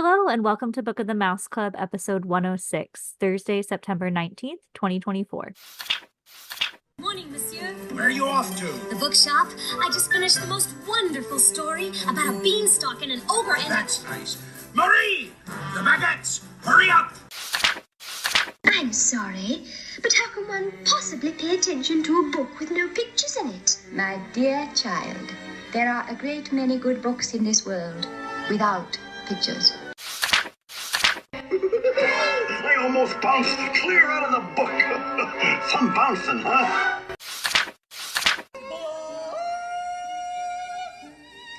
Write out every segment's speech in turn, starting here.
Hello and welcome to Book of the Mouse Club, episode 106, Thursday, September 19th, 2024. Morning, monsieur. Where are you off to? The bookshop. I just finished the most wonderful story about a beanstalk and an ogre and That's nice. Marie! The baguettes! Hurry up! I'm sorry, but how can one possibly pay attention to a book with no pictures in it? My dear child, there are a great many good books in this world without pictures. I almost bounced clear out of the book. Some bouncing, huh?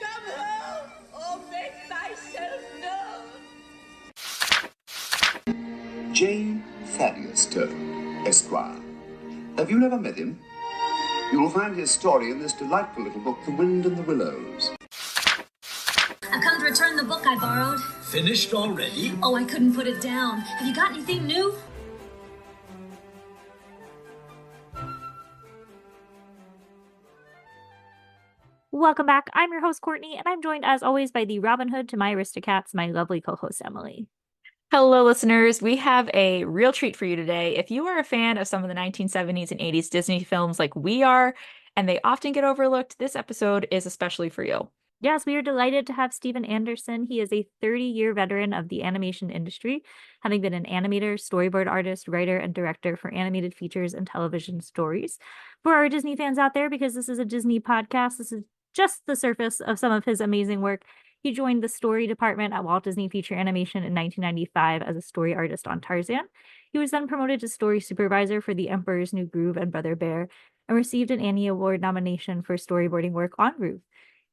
Come home or make myself known. Jane Thaddeus Turtle, Esquire. Have you never met him? You will find his story in this delightful little book, The Wind and the Willows. I've come to return the book I borrowed. Finished already? Oh, I couldn't put it down. Have you got anything new? Welcome back. I'm your host, Courtney, and I'm joined as always by the Robin Hood to my Aristocats, my lovely co-host, Emily. Hello, listeners. We have a real treat for you today. If you are a fan of some of the 1970s and 80s Disney films like we are, and they often get overlooked, this episode is especially for you. Yes, we are delighted to have Steven Anderson. He is a 30-year veteran of the animation industry, having been an animator, storyboard artist, writer, and director for animated features and television stories. For our Disney fans out there, because this is a Disney podcast, this is just the surface of some of his amazing work. He joined the story department at Walt Disney Feature Animation in 1995 as a story artist on Tarzan. He was then promoted to story supervisor for The Emperor's New Groove and Brother Bear, and received an Annie Award nomination for storyboarding work on Groove.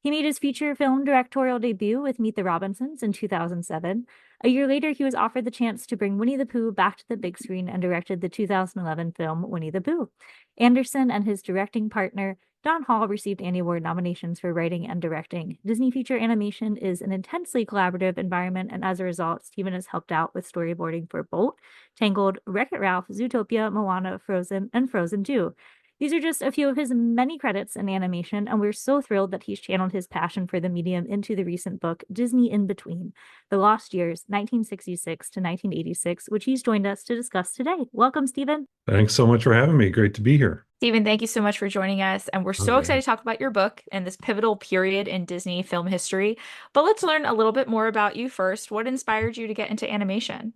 He made his feature film directorial debut with Meet the Robinsons in 2007. A year later, he was offered the chance to bring Winnie the Pooh back to the big screen and directed the 2011 film Winnie the Pooh. Anderson and his directing partner, Don Hall, received Annie Award nominations for writing and directing. Disney Feature Animation is an intensely collaborative environment, and as a result, Steven has helped out with storyboarding for Bolt, Tangled, Wreck-It Ralph, Zootopia, Moana, Frozen, and Frozen 2. These are just a few of his many credits in animation, and we're so thrilled that he's channeled his passion for the medium into the recent book, Disney Inbetween, The Lost Years, 1966 to 1986, which he's joined us to discuss today. Welcome, Steven. Thanks so much for having me. Great to be here. Steven, thank you so much for joining us. And we're so excited to talk about your book and this pivotal period in Disney film history. But let's learn a little bit more about you first. What inspired you to get into animation?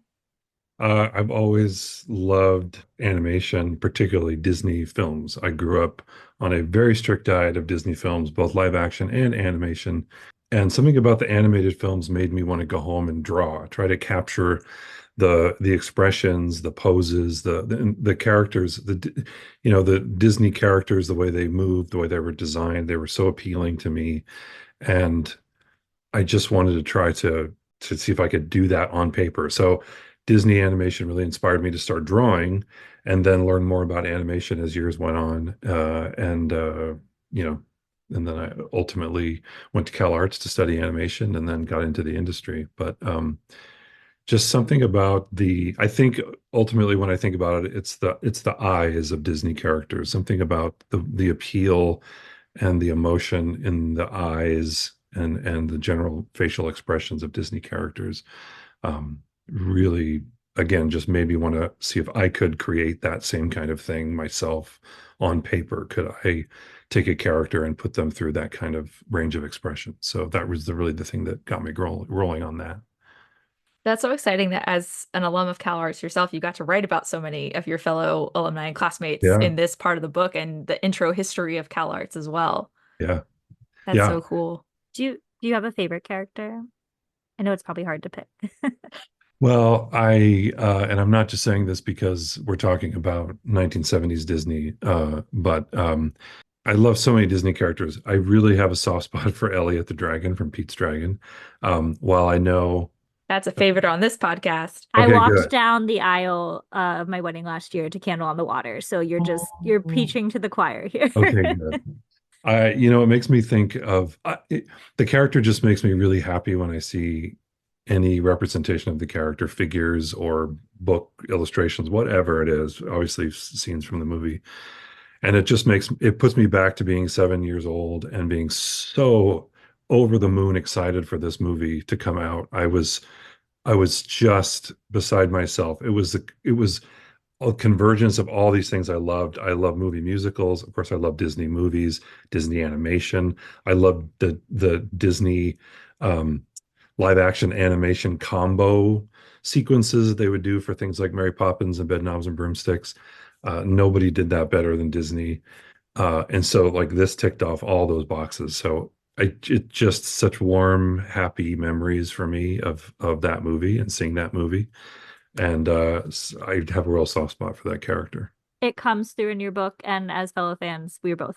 I've always loved animation, particularly Disney films. I grew up on a very strict diet of Disney films, both live action and animation. And something about the animated films made me want to go home and try to capture the expressions, the poses, the characters, the Disney characters, the way they moved, the way they were designed. They were so appealing to me. And I just wanted to try to see if I could do that on paper. So Disney animation really inspired me to start drawing and then learn more about animation as years went on. And then I ultimately went to CalArts to study animation and then got into the industry. But just something about I think ultimately when I think about it, it's the eyes of Disney characters, something about the appeal and the emotion in the eyes and the general facial expressions of Disney characters. Really, again, just made me want to see if I could create that same kind of thing myself on paper. Could I take a character and put them through that kind of range of expression? So that was really the thing that got me rolling on that. That's so exciting that as an alum of CalArts yourself, you got to write about so many of your fellow alumni and classmates in this part of the book and the intro history of CalArts as well. Yeah. That's so cool. Do you have a favorite character? I know it's probably hard to pick. Well, and I'm not just saying this because we're talking about 1970s Disney, but I love so many Disney characters. I really have a soft spot for Elliot the Dragon from Pete's Dragon. While I know that's a favorite on this podcast. I walked down the aisle of my wedding last year to Candle on the Water, so you're preaching to the choir here. Okay, good. It makes me think of the character. Just makes me really happy when I see any representation of the character, figures or book illustrations, whatever it is, obviously scenes from the movie. And it puts me back to being 7 years old and being so over the moon excited for this movie to come out. I was I was just beside myself. It was a convergence of all these things I loved. I love movie musicals. Of course, I love Disney movies, Disney animation. I loved the Disney um, live action animation combo sequences they would do for things like Mary Poppins and Bedknobs and Broomsticks. Nobody did that better than Disney. And so like this ticked off all those boxes. So it just such warm, happy memories for me of that movie and seeing that movie. And I have a real soft spot for that character. It comes through in your book, and as fellow fans, we are both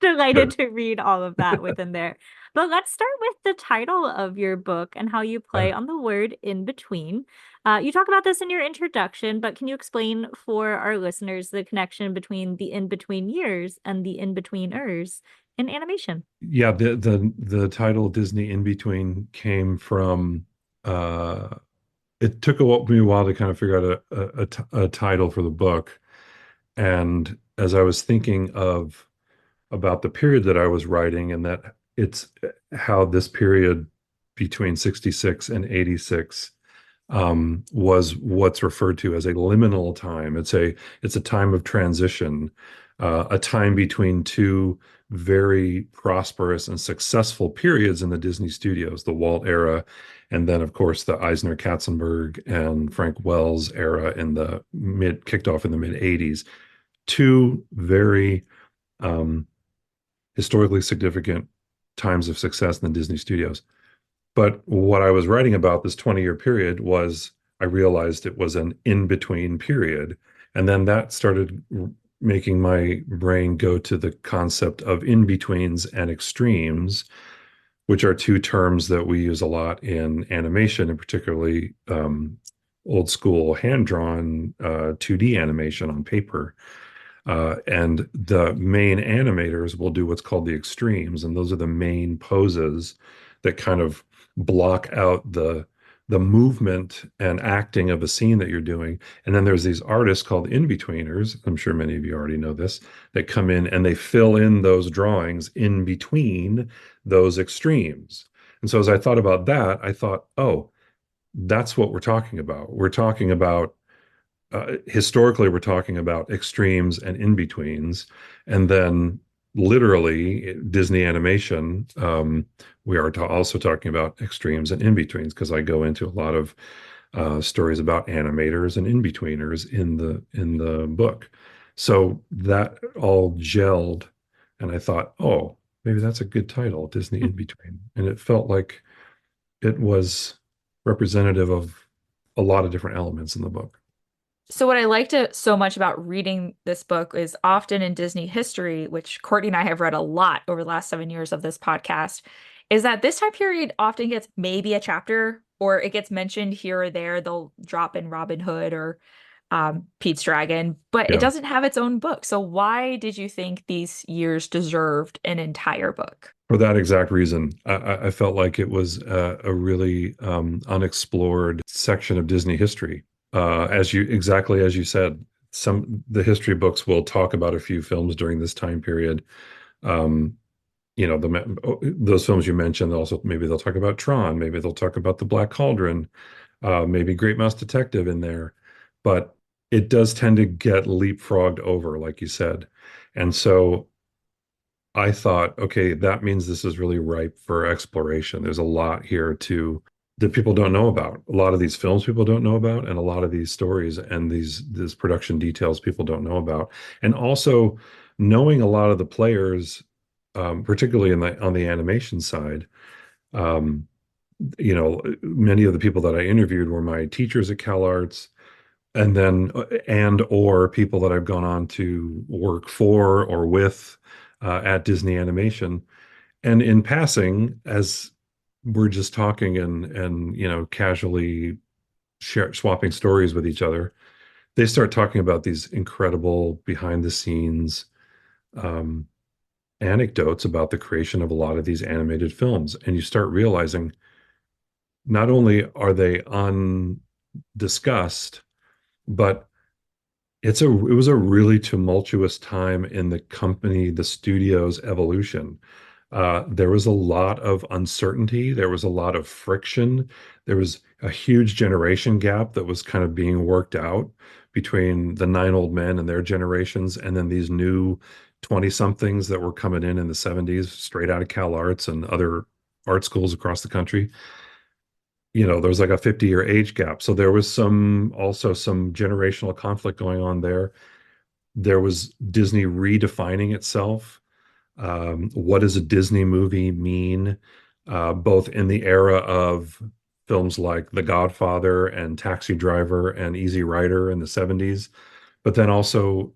delighted Sure. to read all of that within there. But let's start with the title of your book and how you play on the word in between. You talk about this in your introduction, but can you explain for our listeners the connection between the in between years and the in betweeners in animation? Yeah, the title Disney In Between came from it took me a while to kind of figure out a title for the book. And as I was thinking of about the period that I was writing, and that it's how this period between 66 and 86 was what's referred to as a liminal time. It's a time of transition, a time between two very prosperous and successful periods in the Disney studios, the Walt era, and then of course the Eisner Katzenberg and Frank Wells era kicked off in the mid 80s. Two very um, historically significant times of success in the Disney studios. But what I was writing about this 20-year period was I realized it was an in-between period. And then that started making my brain go to the concept of in-betweens and extremes, which are two terms that we use a lot in animation, and particularly old school hand-drawn 2D animation on paper. And the main animators will do what's called the extremes, and those are the main poses that kind of block out the movement and acting of a scene that you're doing. And then there's these artists called in-betweeners. I'm sure many of you already know this, that come in and they fill in those drawings in between those extremes. And so as I thought about that, I thought, oh, that's what we're talking about. We're talking about historically, we're talking about extremes and in-betweens. And then literally Disney animation, we are also talking about extremes and in-betweens, because I go into a lot of stories about animators and in-betweeners in the book. So that all gelled, and I thought, oh, maybe that's a good title, Disney In Between. And it felt like it was representative of a lot of different elements in the book. So what I liked so much about reading this book is often in Disney history, which Courtney and I have read a lot over the last 7 years of this podcast, is that this time period often gets maybe a chapter or it gets mentioned here or there. They'll drop in Robin Hood or Pete's Dragon, but it Yeah. doesn't have its own book. So why did you think these years deserved an entire book? For that exact reason, I felt like it was a really unexplored section of Disney history. Exactly as you said, the history books will talk about a few films during this time period. Um, those films you mentioned. Also, maybe they'll talk about Tron. Maybe they'll talk about the Black Cauldron. Maybe Great Mouse Detective in there. But it does tend to get leapfrogged over, like you said. And so I thought, okay, that means this is really ripe for exploration. There's a lot here that people don't know about. A lot of these films people don't know about, and a lot of these stories and these production details people don't know about. And also knowing a lot of the players, particularly on the animation side. Um, Many of the people that I interviewed were my teachers at CalArts, and or people that I've gone on to work for or with at Disney Animation. And in passing, as we're just talking and casually swapping stories with each other, they start talking about these incredible behind the scenes um, anecdotes about the creation of a lot of these animated films. And you start realizing not only are they undiscussed, but it was a really tumultuous time in the studio's evolution. There was a lot of uncertainty. There was a lot of friction. There was a huge generation gap that was kind of being worked out between the nine old men and their generations, and then these new 20 somethings that were coming in the 70s, straight out of Cal Arts and other art schools across the country. There was like a 50-year age gap. So there was also some generational conflict going on there. There was Disney redefining itself. What does a Disney movie mean, both in the era of films like The Godfather and Taxi Driver and Easy Rider in the 70s, but then also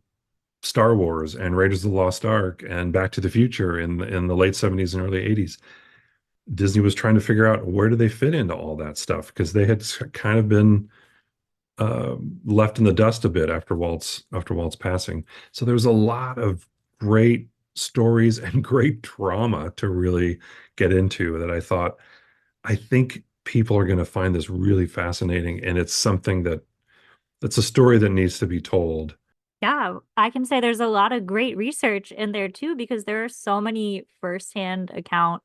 Star Wars and Raiders of the Lost Ark and Back to the Future in the late 70s and early 80s. Disney was trying to figure out where do they fit into all that stuff, because they had kind of been left in the dust a bit after Walt's passing. So there was a lot of great stories and great drama to really get into that I think people are going to find this really fascinating, and it's something that's a story that needs to be told. Yeah, I can say there's a lot of great research in there too, because there are so many firsthand account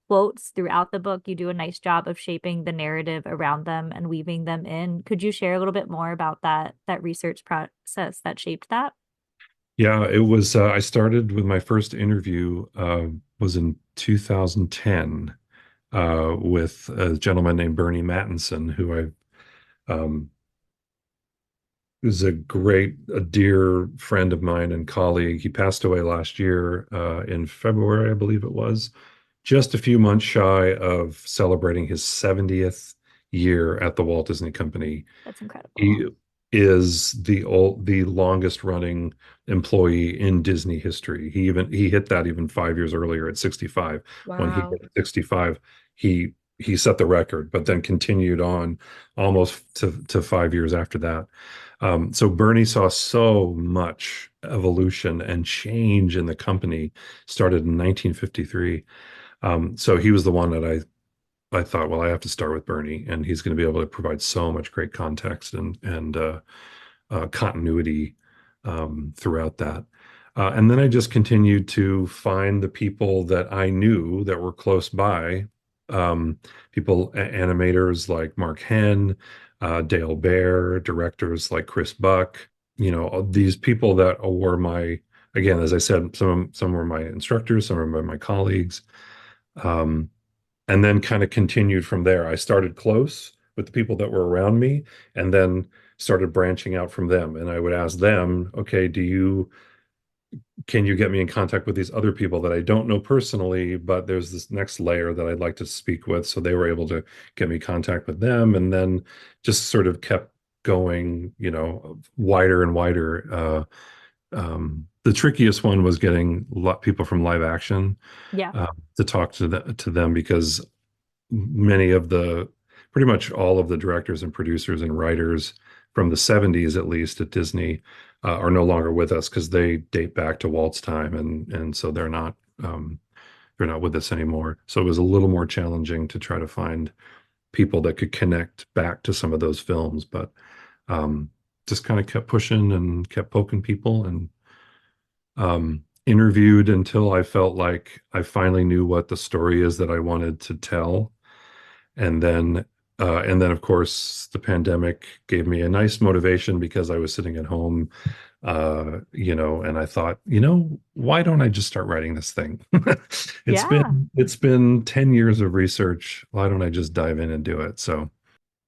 quotes throughout the book. You do a nice job of shaping the narrative around them and weaving them in. Could you share a little bit more about that research process that shaped that? Yeah, it was. I started with my first interview was in 2010 with a gentleman named Bernie Mattinson, who I is a dear friend of mine and colleague. He passed away last year in February, I believe it was, just a few months shy of celebrating his 70th year at the Walt Disney Company. That's incredible. He is the longest running employee in Disney history. He hit that even 5 years earlier at 65. When he Wow. hit 65, he set the record, but then continued on almost to 5 years after that. So Bernie saw so much evolution and change in the company, started in 1953. So he was the one that I thought, well, I have to start with Bernie, and he's going to be able to provide so much great context and continuity throughout that. And then I just continued to find the people that I knew that were close by, animators like Mark Henn, Dale Bear, directors like Chris Buck, these people that were again, as I said, some were my instructors, some were my colleagues. And then kind of continued from there. I started close with the people that were around me, and then started branching out from them. And I would ask them, okay, can you get me in contact with these other people that I don't know personally, but there's this next layer that I'd like to speak with. So they were able to get me contact with them, and then just sort of kept going, wider and wider. The trickiest one was getting people from live action Yeah. to talk to them, because pretty much all of the directors and producers and writers from the 70s, at least at Disney, are no longer with us, because they date back to Walt's time, and so they're not with us anymore. So it was a little more challenging to try to find people that could connect back to some of those films, but just kind of kept pushing and kept poking people, and interviewed until I felt like I finally knew what the story is that I wanted to tell. And then of course the pandemic gave me a nice motivation, because I was sitting at home, and I thought, why don't I just start writing this thing? Yeah. It's been 10 years of research. Why don't I just dive in and do it? So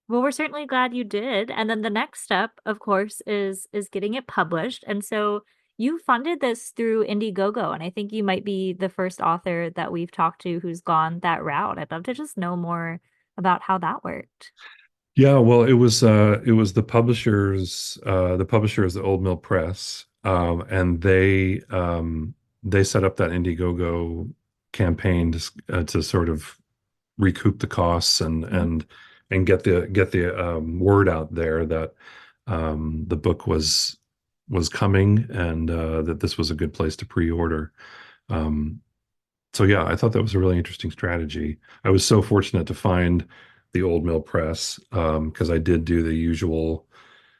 Well, we're certainly glad you did. And then the next step, of course, is getting it published. And so you funded this through Indiegogo, and I think you might be the first author that we've talked to who's gone that route. I'd love to just know more about how that worked. yeah, well, it was the publishers, the Old Mill Press, and they set up that Indiegogo campaign to sort of recoup the costs and get the word out there that the book was coming, and that this was a good place to pre-order. Um, so yeah, I thought that was a really interesting strategy. I was so fortunate to find the Old Mill Press, because I did do the usual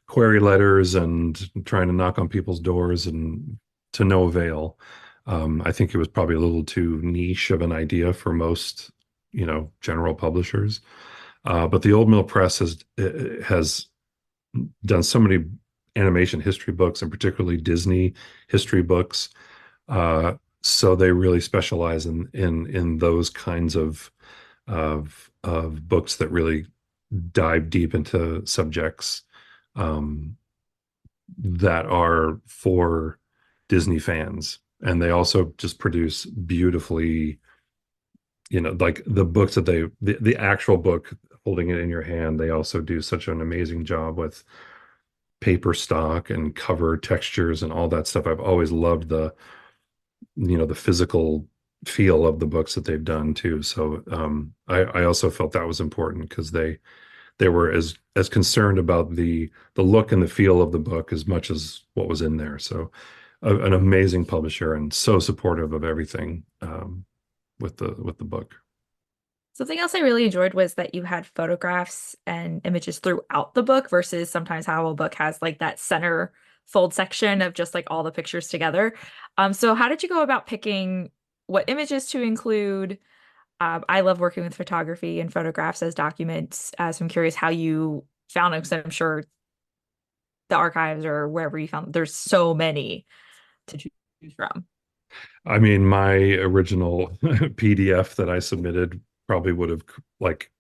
query letters and trying to knock on people's doors, and to no avail. I think it was probably a little too niche of an idea for most, general publishers. But the Old Mill Press has done so many animation history books, and particularly Disney history books. So they really specialize in those kinds of books that really dive deep into subjects um, that are for Disney fans. And they also just produce beautifully, like the books that the actual book, holding it in your hand, they also do such an amazing job with paper stock and cover textures and all that stuff. I've always loved the physical feel of the books that they've done too. So I also felt that was important because they were as concerned about the look and the feel of the book as much as what was in there. So an amazing publisher and so supportive of everything with the book. Something else I really enjoyed was that you had photographs and images throughout the book versus sometimes how a book has like that center fold section of just like all the pictures together. So how did you go about picking what images to include? I love working with photography and photographs as documents. So I'm curious how you found them, because I'm sure the archives or wherever you found, there's so many to choose from. I mean, my original PDF that I submitted probably would have like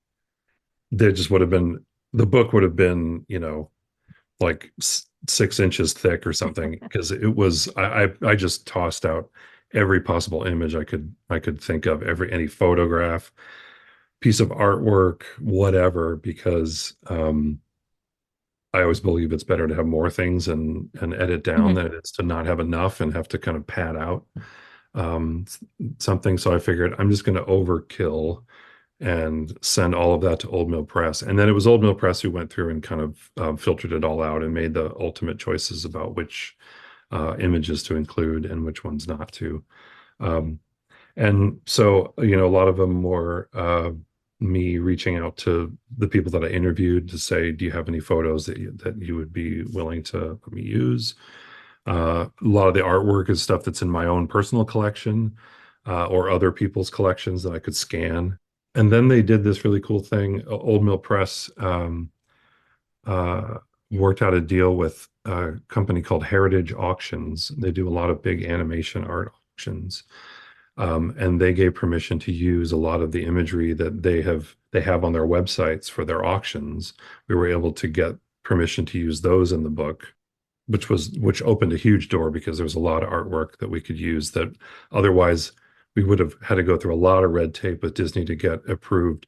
there just would have been the book would have been, like 6 inches thick or something because it was I just tossed out every possible image I could think of, any photograph, piece of artwork, whatever, because I always believe it's better to have more things and edit down than it is to not have enough and have to kind of pad out um, something. So I figured I'm just going to overkill and send all of that to Old Mill Press. And then it was Old Mill Press who went through and kind of filtered it all out and made the ultimate choices about which images to include and which ones not to. Um, and so, a lot of them were me reaching out to the people that I interviewed to say, do you have any photos that you would be willing to let me use? A lot of the artwork is stuff that's in my own personal collection or other people's collections that I could scan. And then they did this really cool thing. Old Mill Press uh, worked out a deal with a company called Heritage Auctions. They do a lot of big animation art auctions. And they gave permission to use a lot of the imagery that they have on their websites for their auctions. We were able to get permission to use those in the book, which opened a huge door because there was a lot of artwork that we could use that otherwise we would have had to go through a lot of red tape with Disney to get approved,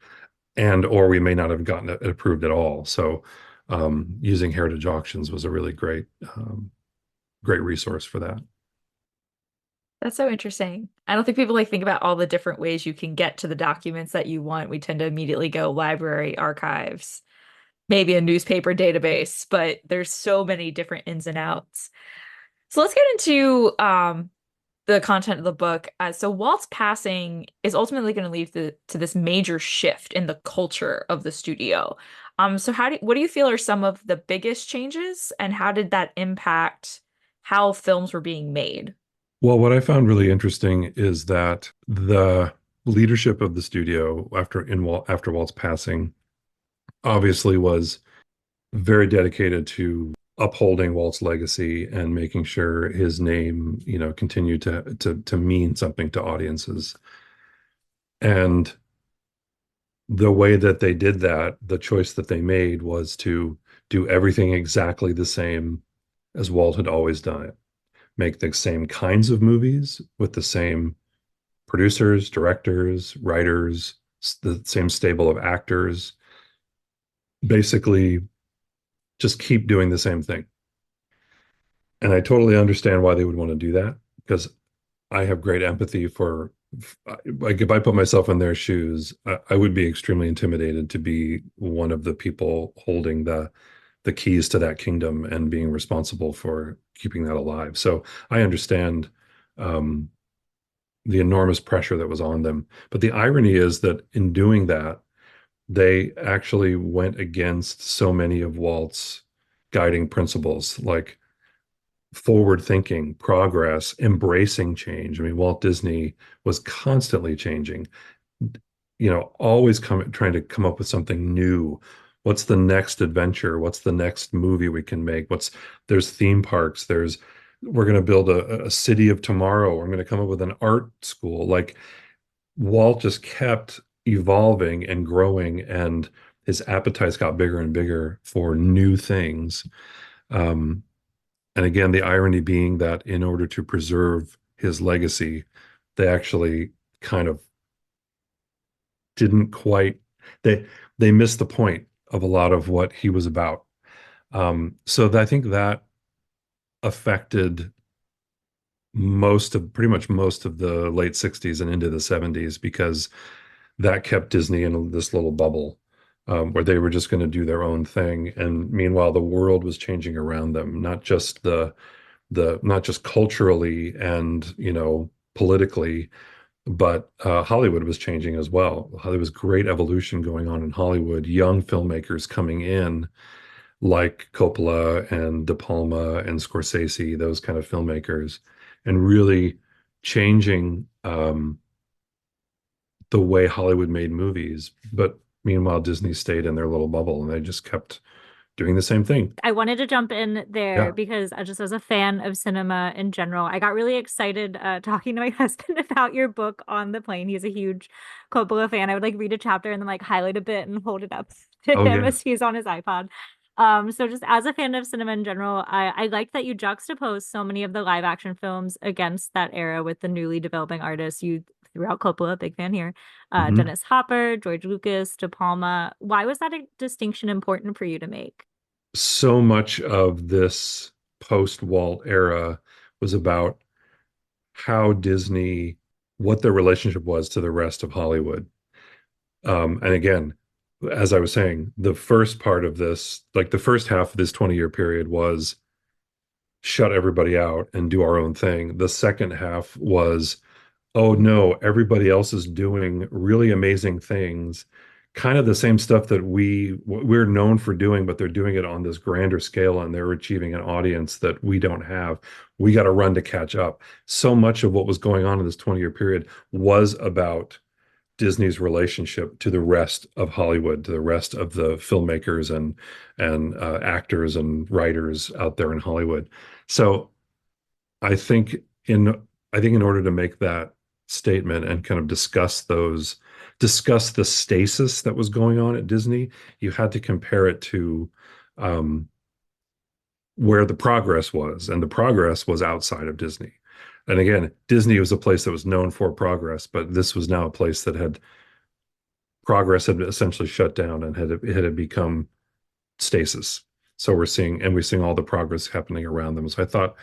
or we may not have gotten it approved at all. So using Heritage Auctions was a really great resource for that. That's so interesting. I don't think people like think about all the different ways you can get to the documents that you want. We tend to immediately go library, archives, maybe a newspaper database, but there's so many different ins and outs. So let's get into the content of the book. So Walt's passing is ultimately going to lead to this major shift in the culture of the studio. So what do you feel are some of the biggest changes, and how did that impact how films were being made? Well, what I found really interesting is that the leadership of the studio after Walt's passing obviously was very dedicated to upholding Walt's legacy and making sure his name, continued to mean something to audiences. And the way that they did that, the choice that they made was to do everything exactly the same as Walt had always done it. Make the same kinds of movies with the same producers, directors, writers, the same stable of actors. Basically, just keep doing the same thing. And I totally understand why they would want to do that, because I have great empathy for, like, if I put myself in their shoes, I would be extremely intimidated to be one of the people holding the keys to that kingdom and being responsible for keeping that alive. So I understand the enormous pressure that was on them. But the irony is that in doing that, they actually went against so many of Walt's guiding principles. Like, forward thinking, progress, embracing change. I mean, Walt Disney was constantly changing, always trying to come up with something new. What's the next adventure? What's the next movie we can make? There's theme parks. We're going to build a city of tomorrow. I'm going to come up with an art school. Like Walt just kept evolving and growing, and his appetites got bigger and bigger for new things. Um, and again, the irony being that in order to preserve his legacy, they actually kind of didn't quite they missed the point of a lot of what he was about. So I think that affected pretty much most of the late 60s and into the 70s, because that kept Disney in this little bubble, where they were just going to do their own thing. And meanwhile, the world was changing around them, not just not just culturally and, politically, but Hollywood was changing as well. There was great evolution going on in Hollywood, young filmmakers coming in like Coppola and De Palma and Scorsese, those kind of filmmakers, and really changing the way Hollywood made movies. But meanwhile, Disney stayed in their little bubble, and they just kept doing the same thing. I wanted to jump in there Yeah. because just as a fan of cinema in general, I got really excited talking to my husband about your book on the plane. He's a huge Coppola fan. I would like read a chapter and then like highlight a bit and hold it up to Oh, him yeah. as he's on his iPod. So just as a fan of cinema in general, I like that you juxtapose so many of the live action films against that era with the newly developing artists. You threw out Coppola, big fan here. Mhm. Dennis Hopper, George Lucas, De Palma. Why was that a distinction important for you to make? So much of this post-Walt era was about how Disney, what their relationship was to the rest of Hollywood. And again, as I was saying, the first part of this, like the first half of this 20-year period, was shut everybody out and do our own thing. The second half was, oh no, everybody else is doing really amazing things, kind of the same stuff that we're known for doing, but they're doing it on this grander scale, and they're achieving an audience that we don't have. We got to run to catch up. So much of what was going on in this 20-year period was about Disney's relationship to the rest of Hollywood, to the rest of the filmmakers and actors and writers out there in Hollywood. So I think in in order to make that statement and kind of discuss the stasis that was going on at Disney, you had to compare it to um, where the progress was, and the progress was outside of Disney. And again, Disney was a place that was known for progress, but this was now a place that had progress had essentially shut down and had become stasis. So we're seeing all the progress happening around them. So I thought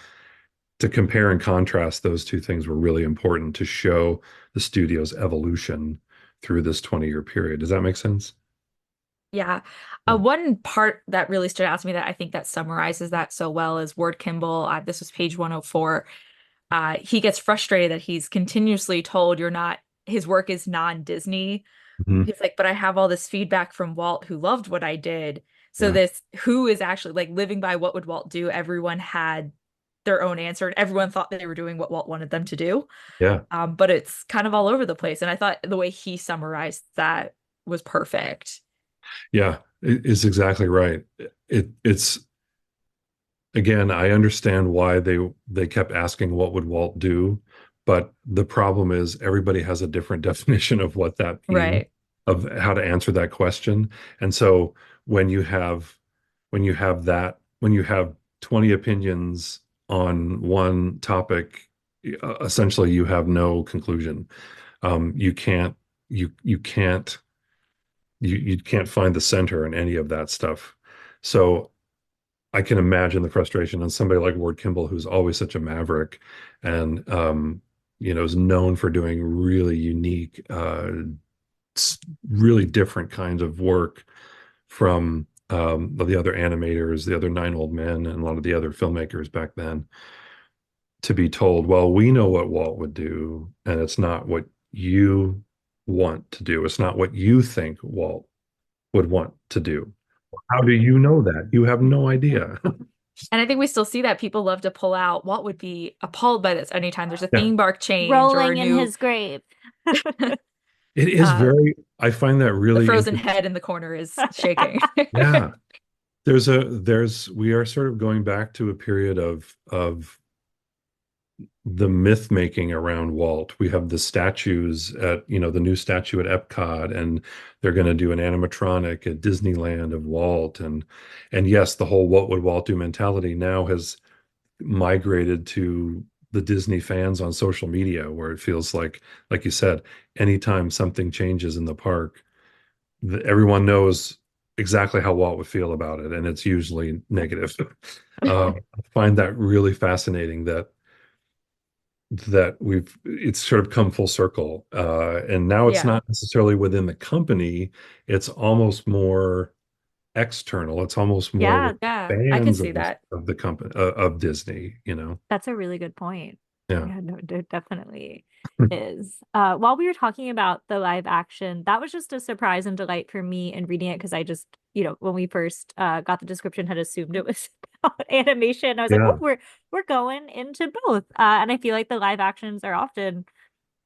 to compare and contrast those two things were really important to show the studio's evolution through this 20-year period. Does that make sense? Yeah. Yeah. One part that really stood out to me that I think that summarizes that so well is Ward Kimball. This was page 104. He gets frustrated that he's continuously told his work is non-Disney. Mhm. He's like, but I have all this feedback from Walt who loved what I did. So Yeah. who is actually like living by what would Walt do? Everyone had their own answer, and everyone thought they were doing what Walt wanted them to do. Yeah. But it's kind of all over the place. And I thought the way he summarized that was perfect. Yeah, it's exactly right. It's again, I understand why they kept asking what would Walt do, but the problem is everybody has a different definition of what that means, Right. of how to answer that question. And so when when you have 20 opinions on one topic, essentially you have no conclusion. You can't you can't you can't find the center in any of that stuff. So I can imagine the frustration on somebody like Ward Kimball, who's always such a maverick and is known for doing really unique, really different kinds of work from the other animators, the other Nine Old Men, and a lot of the other filmmakers back then, to be told, well, we know what Walt would do, and it's not what you want to do. It's not what you think Walt would want to do. How do you know that? You have no idea. And I think we still see that people love to pull out. Walt would be appalled by this anytime there's a Yeah. theme bark change or a Rolling in new his grave. It is very, I find that the really frozen interesting. head in the corner is shaking. Yeah. We are sort of going back to a period of the myth making around Walt. We have the statues at, the new statue at Epcot, and they're going to do an animatronic at Disneyland of Walt. And yes, the whole what would Walt do mentality now has migrated to the Disney fans on social media, where it feels like you said, anytime something changes in the park, everyone knows exactly how Walt would feel about it, and it's usually negative. I find that really fascinating that it's sort of come full circle. And now it's Yeah. not necessarily within the company, it's almost more external. It's almost more Yeah, with Yeah, I could fans see that. of the company of Disney. that's a really good point. Yeah. Yeah, no, there definitely is. While we were talking about the live action, that was just a surprise and delight for me in reading it because I just, when we first got the description, had assumed it was about animation. I was like, Yeah. oh, we're going into both. And I feel like the live actions are often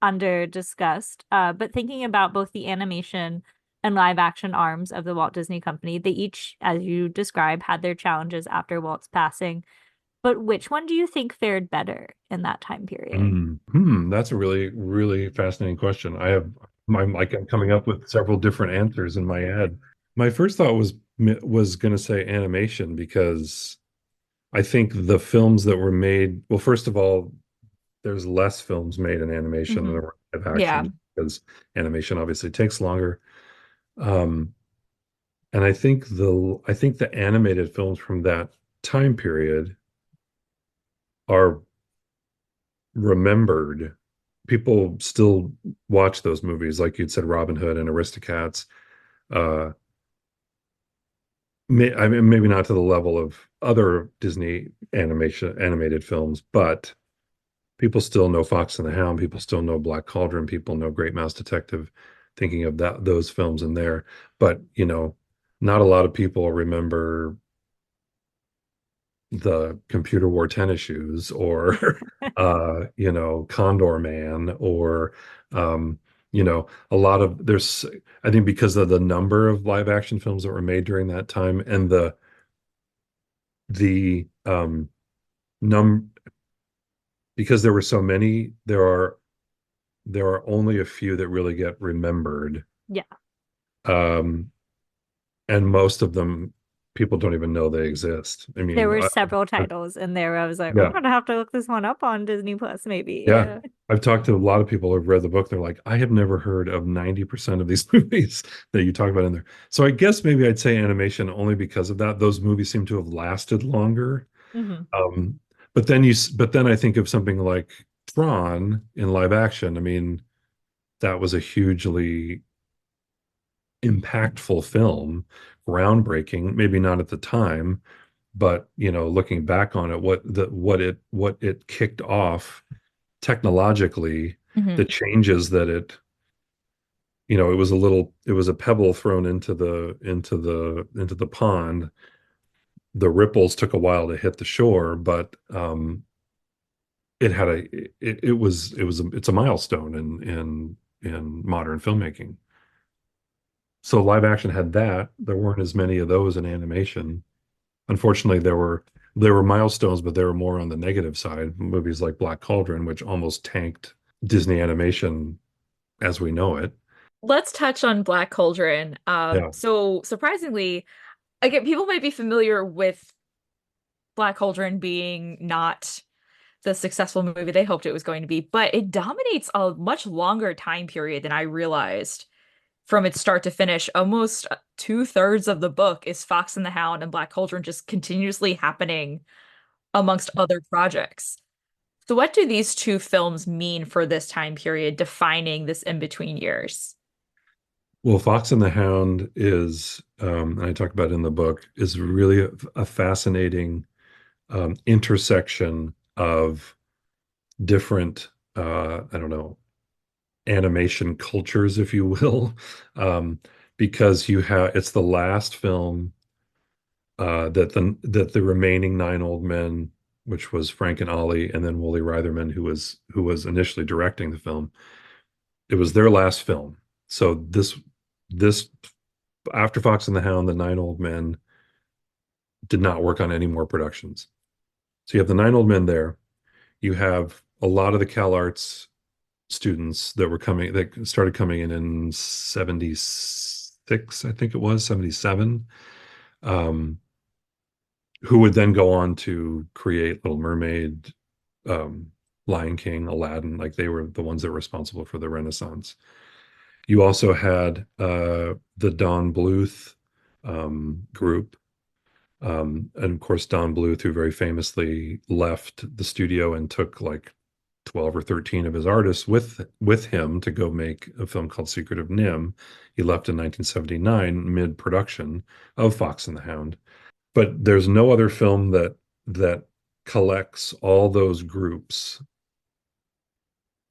under discussed. But thinking about both the animation and live action arms of the Walt Disney Company, they each, as you describe, had their challenges after Walt's passing. But which one do you think fared better in that time period? That's a really, really fascinating question. I'm coming up with several different answers in my head. My first thought was going to say animation because I think the films that were made, well, first of all, there's less films made in animation than Hmm. there were live Yeah. action because animation obviously takes longer. Um, and I think the animated films from that time period are remembered. People still watch those movies, like you'd said, Robin Hood and Aristocats. Uh, I mean, maybe not to the level of other Disney animated films, but people still know Fox and the Hound. People still know Black Cauldron. People know Great Mouse Detective, thinking of those films in there. But not a lot of people remember the computer wore tennis shoes or Condor Man or a lot of there's I think because of the number of live action films that were made during that time and the num because there were so many, there are only a few that really get remembered. Yeah. um and most of them people don't even know they exist. I There mean, were several titles in there where I was like, I'm yeah. gonna have to look this one up on Disney Plus, maybe. Yeah. Yeah. I've talked to a lot of people who've read the book. They're like, I have never heard of 90% of these movies that you talk about in there. So I guess maybe I'd say animation only because of that. Those movies seem to have lasted longer. Hmm. Um, but then I think of something like Tron in live action. I mean, that was a hugely impactful film, groundbreaking, maybe not at the time, but looking back on it, what it kicked off technologically, Hmm. the changes that it was a pebble thrown into the pond. The ripples took a while to hit the shore, but it's a milestone in modern filmmaking. So live action had that. There weren't as many of those in animation. Unfortunately, there were milestones, but they were more on the negative side. Movies like Black Cauldron, which almost tanked Disney animation as we know it. Let's touch on Black Cauldron. Yeah. So surprisingly, again, people might be familiar with Black Cauldron being not the successful movie they hoped it was going to be, but it dominates a much longer time period than I realized. From its start to finish, almost two-thirds of the book is Fox and the Hound and Black Cauldron just continuously happening amongst other projects. So what do these two films mean for this time period, defining this in-between years? Well, Fox and the Hound is, and I talk about it in the book, is really a fascinating intersection of different, I don't know, animation cultures, if you will, because it's the last film that the remaining nine old men, which was Frank and Ollie, and then Wooly Reitherman, who was initially directing the film, it was their last film. So this after Fox and the Hound, the nine old men did not work on any more productions. So you have the nine old men there. You have a lot of the CalArts students that started coming in 76, I think it was 77, um, who would then go on to create Little Mermaid, um, Lion King, Aladdin. Like they were the ones that were responsible for the Renaissance. You also had the Don Bluth group. And of course, Don Bluth, who very famously left the studio and took like 12 or 13 of his artists with him to go make a film called Secret of Nim. He left in 1979, mid-production of Fox and the Hound. But there's no other film that collects all those groups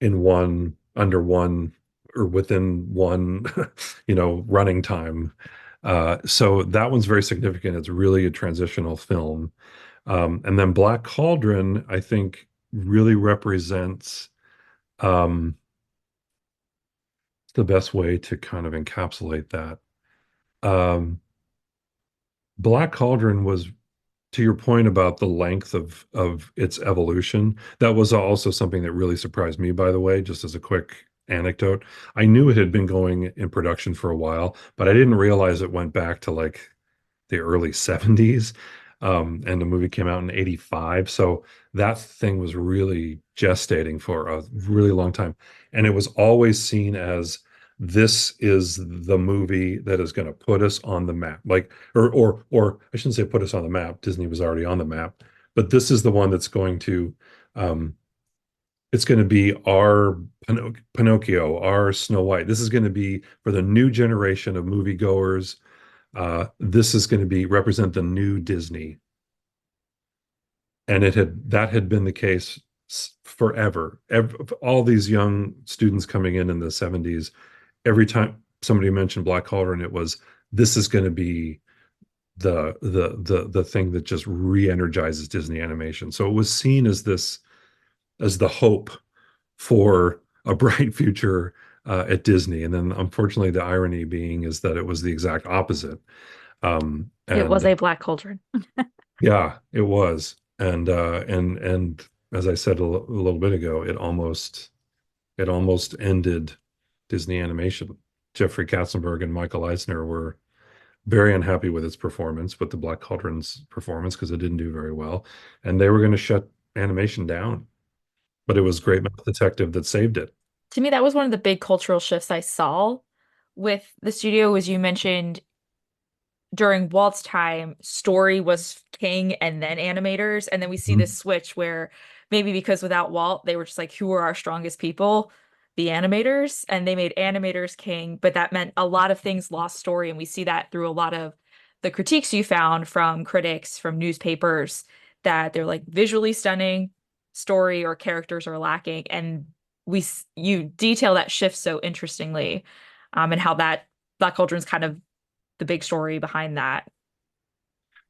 in one under one or within one running time. So that one's very significant. It's really a transitional film. And then Black Cauldron, I think, really represents the best way to kind of encapsulate that. Black Cauldron was, to your point about the length of its evolution, that was also something that really surprised me, by the way, just as a quick anecdote. I knew it had been going in production for a while, but I didn't realize it went back to like the early 70s. And the movie came out in 85. So that thing was really gestating for a really long time. And it was always seen as this is the movie that is going to put us on the map. Like, or I shouldn't say put us on the map. Disney was already on the map, but this is the one that's going to, it's going to be our Pinocchio, our Snow White. This is going to be for the new generation of moviegoers. This is going to be represent the new Disney. And that had been the case forever. All these young students coming in the 70s, every time somebody mentioned Black Cauldron, it was, this is going to be the thing that just re-energizes Disney animation. So it was seen as the hope for a bright future at Disney. And then unfortunately, the irony being is that it was the exact opposite. It was a Black Cauldron. Yeah, it was. And as I said a little bit ago, it almost ended Disney animation. Jeffrey Katzenberg and Michael Eisner were very unhappy with its performance, with the Black Cauldron's performance, because it didn't do very well. And they were going to shut animation down. But it was Great Mouse Detective that saved it. To me, that was one of the big cultural shifts I saw with the studio, as you mentioned, during Walt's time, story was king and then animators. And then we see this switch where maybe because without Walt, they were just like, who are our strongest people? The animators. And they made animators king, but that meant a lot of things lost story. And we see that through a lot of the critiques you found from critics, from newspapers, that they're like visually stunning, story or characters are lacking. And you detail that shift so interestingly, and how that Black Cauldron's kind of the big story behind that.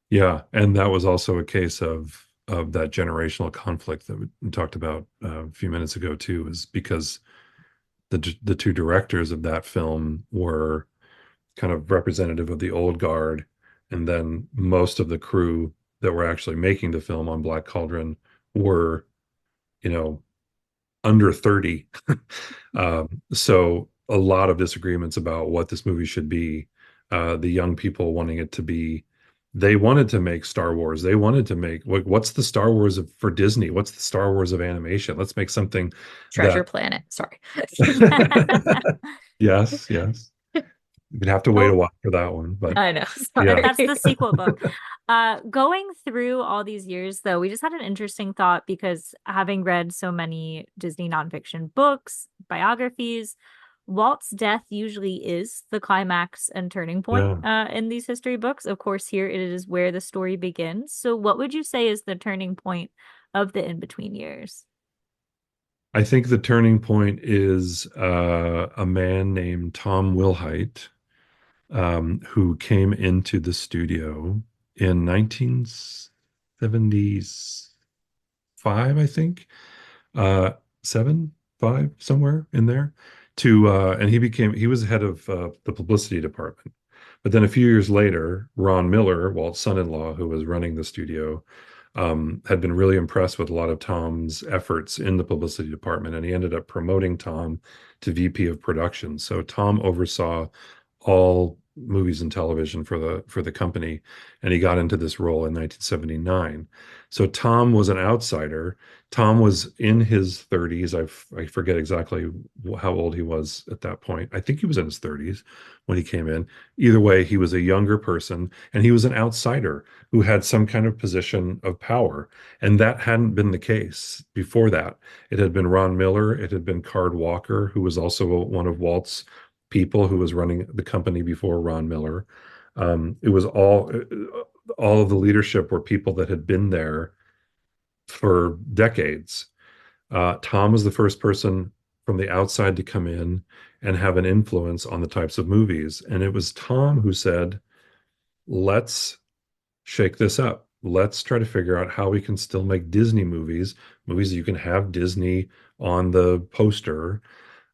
Yeah, and that was also a case of that generational conflict that we talked about a few minutes ago too, is because the two directors of that film were kind of representative of the old guard, and then most of the crew that were actually making the film on Black Cauldron were, under 30. So a lot of disagreements about what this movie should be. The young people wanting it to be, they wanted to make Star Wars. They wanted to make, what's the Star Wars for Disney? What's the Star Wars of animation? Let's make something Treasure Planet. Sorry. Yes. You'd have to wait a while for that one, but I know. Sorry. Yeah. That's the sequel book. Going through all these years, though, we just had an interesting thought, because having read so many Disney nonfiction books, biographies, Walt's death usually is the climax and turning point in these history books. Of course, here it is where the story begins. So what would you say is the turning point of the in-between years? I think the turning point is a man named Tom Wilhite, who came into the studio in 1975, I think. uh Seven, five, somewhere in there, to and he was head of the publicity department. But then a few years later, Ron Miller, Walt's son-in-law, who was running the studio, had been really impressed with a lot of Tom's efforts in the publicity department, and he ended up promoting Tom to VP of production. So Tom oversaw all movies and television for the company, and he got into this role in 1979. So Tom was an outsider. Tom was in his 30s. I forget exactly how old he was at that point. I think he was in his 30s when he came in. Either way, he was a younger person, and he was an outsider who had some kind of position of power. And that hadn't been the case before that. It had been Ron Miller, it had been Card Walker, who was also one of Walt's people, who was running the company before Ron Miller. It was all of the leadership were people that had been there for decades. Tom was the first person from the outside to come in and have an influence on the types of movies. And it was Tom who said, let's shake this up. Let's try to figure out how we can still make Disney movies, movies that you can have Disney on the poster.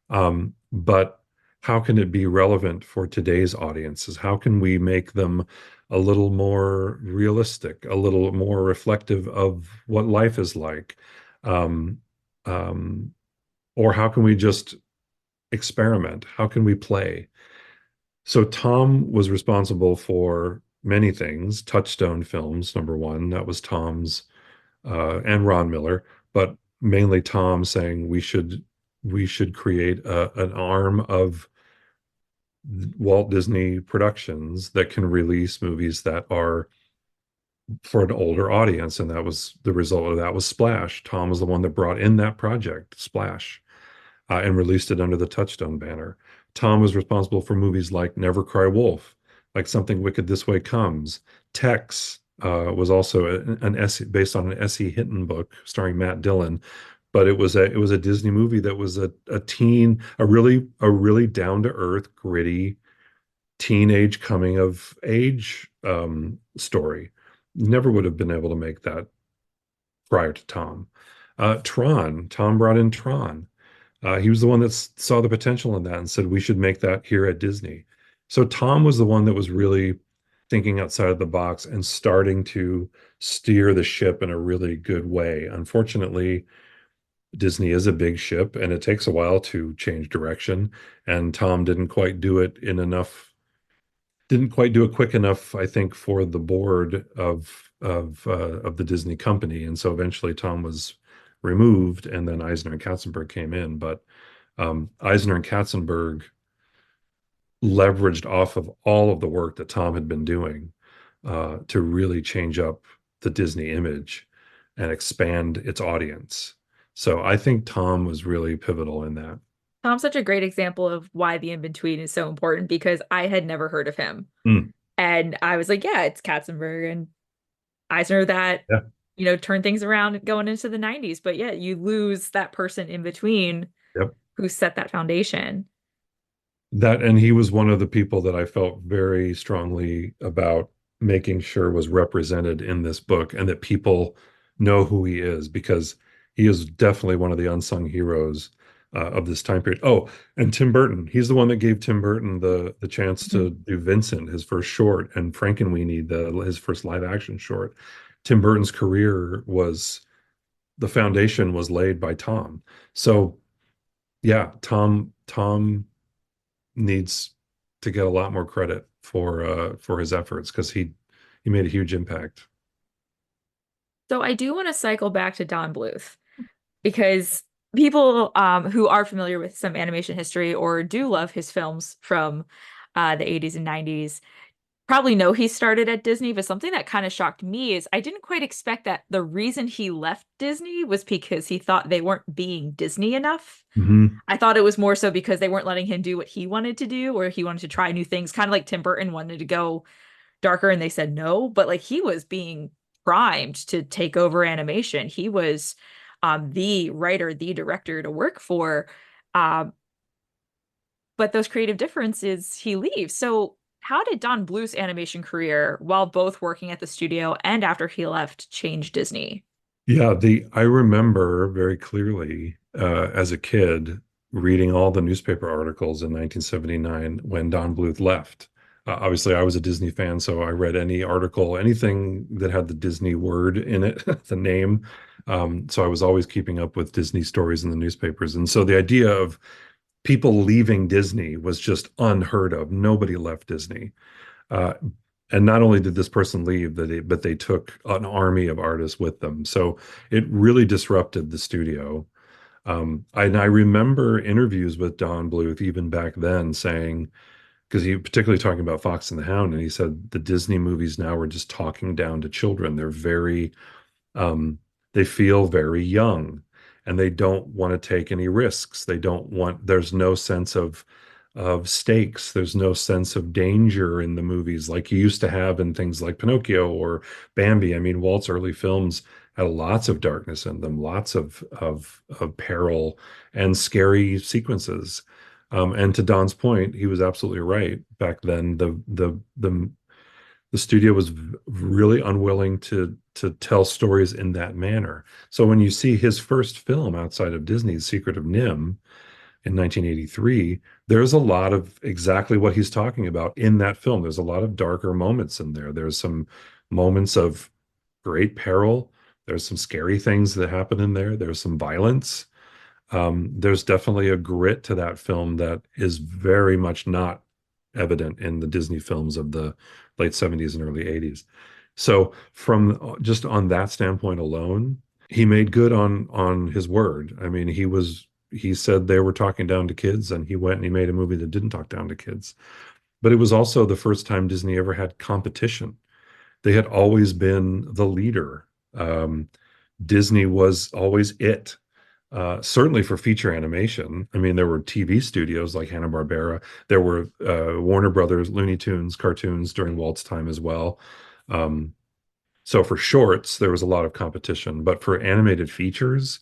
But how can it be relevant for today's audiences? How can we make them a little more realistic, a little more reflective of what life is like? Um, or how can we just experiment? How can we play? So Tom was responsible for many things. Touchstone Films, number one, that was Tom's, and Ron Miller, but mainly Tom saying we should create an arm of Walt Disney Productions that can release movies that are for an older audience. And that was the result of that was Splash. Tom was the one that brought in that project, Splash, and released it under the Touchstone banner. Tom was responsible for movies like Never Cry Wolf, like Something Wicked This Way Comes. Tex was also an essay based on an S.E. Hinton book starring Matt Dillon, but it was a Disney movie that was a teen, a really down to earth, gritty teenage coming of age story. Never would have been able to make that prior to Tom. Tom brought in Tron. He was the one that saw the potential in that and said, we should make that here at Disney. So Tom was the one that was really thinking outside of the box and starting to steer the ship in a really good way. Unfortunately, Disney is a big ship and it takes a while to change direction. And Tom didn't quite do it quick enough, I think, for the board of the Disney company. And so eventually Tom was removed, and then Eisner and Katzenberg came in. But Eisner and Katzenberg leveraged off of all of the work that Tom had been doing to really change up the Disney image and expand its audience. So I think Tom was really pivotal in that. Tom's such a great example of why the in-between is so important, because I had never heard of him. And I was like, yeah, it's Katzenberg and Eisner that, turned things around going into the 90s. But yeah, you lose that person in between who set that foundation. And he was one of the people that I felt very strongly about making sure was represented in this book, and that people know who he is, because he is definitely one of the unsung heroes of this time period. Oh, and Tim Burton. He's the one that gave Tim Burton the chance to do Vincent, his first short, and Frankenweenie, his first live action short. Tim Burton's career the foundation was laid by Tom. So yeah, Tom needs to get a lot more credit for his efforts, because he made a huge impact. So I do want to cycle back to Don Bluth, because people who are familiar with some animation history or do love his films from the 80s and 90s probably know he started at Disney. But something that kind of shocked me is I didn't quite expect that the reason he left Disney was because he thought they weren't being Disney enough. I thought it was more so because they weren't letting him do what he wanted to do, or he wanted to try new things, kind of like Tim Burton wanted to go darker and they said no. But like, he was being primed to take over animation. He was the writer, the director to work for. But those creative differences, he leaves. So how did Don Bluth's animation career, while both working at the studio and after he left, change Disney? Yeah, the I remember very clearly as a kid reading all the newspaper articles in 1979 when Don Bluth left. Obviously, I was a Disney fan, so I read any article, anything that had the Disney word in it, the name. So I was always keeping up with Disney stories in the newspapers. And so the idea of people leaving Disney was just unheard of. Nobody left Disney. Uh, and not only did this person leave, but they took an army of artists with them. So it really disrupted the studio. And I remember interviews with Don Bluth even back then saying, because he particularly talking about Fox and the Hound, and he said the Disney movies now are just talking down to children. They're very they feel very young and they don't want to take any risks. They don't want, there's no sense of stakes. There's no sense of danger in the movies like you used to have in things like Pinocchio or Bambi. I mean, Walt's early films had lots of darkness in them, lots of peril and scary sequences. And to Don's point, he was absolutely right. Back then, the studio was really unwilling to tell stories in that manner. So when you see his first film outside of Disney's Secret of Nim in 1983, there's a lot of exactly what he's talking about in that film. There's a lot of darker moments in there. There's some moments of great peril. There's some scary things that happen in there. There's some violence. There's definitely a grit to that film that is very much not evident in the Disney films of the late 70s and early 80s. So from just on that standpoint alone, he made good on his word. I mean, he said they were talking down to kids, and he went and he made a movie that didn't talk down to kids. But it was also the first time Disney ever had competition. They had always been the leader. Disney was always it. Certainly for feature animation. I mean, there were TV studios like Hanna-Barbera. There were Warner Brothers, Looney Tunes cartoons during Walt's time as well. So for shorts, there was a lot of competition. But for animated features,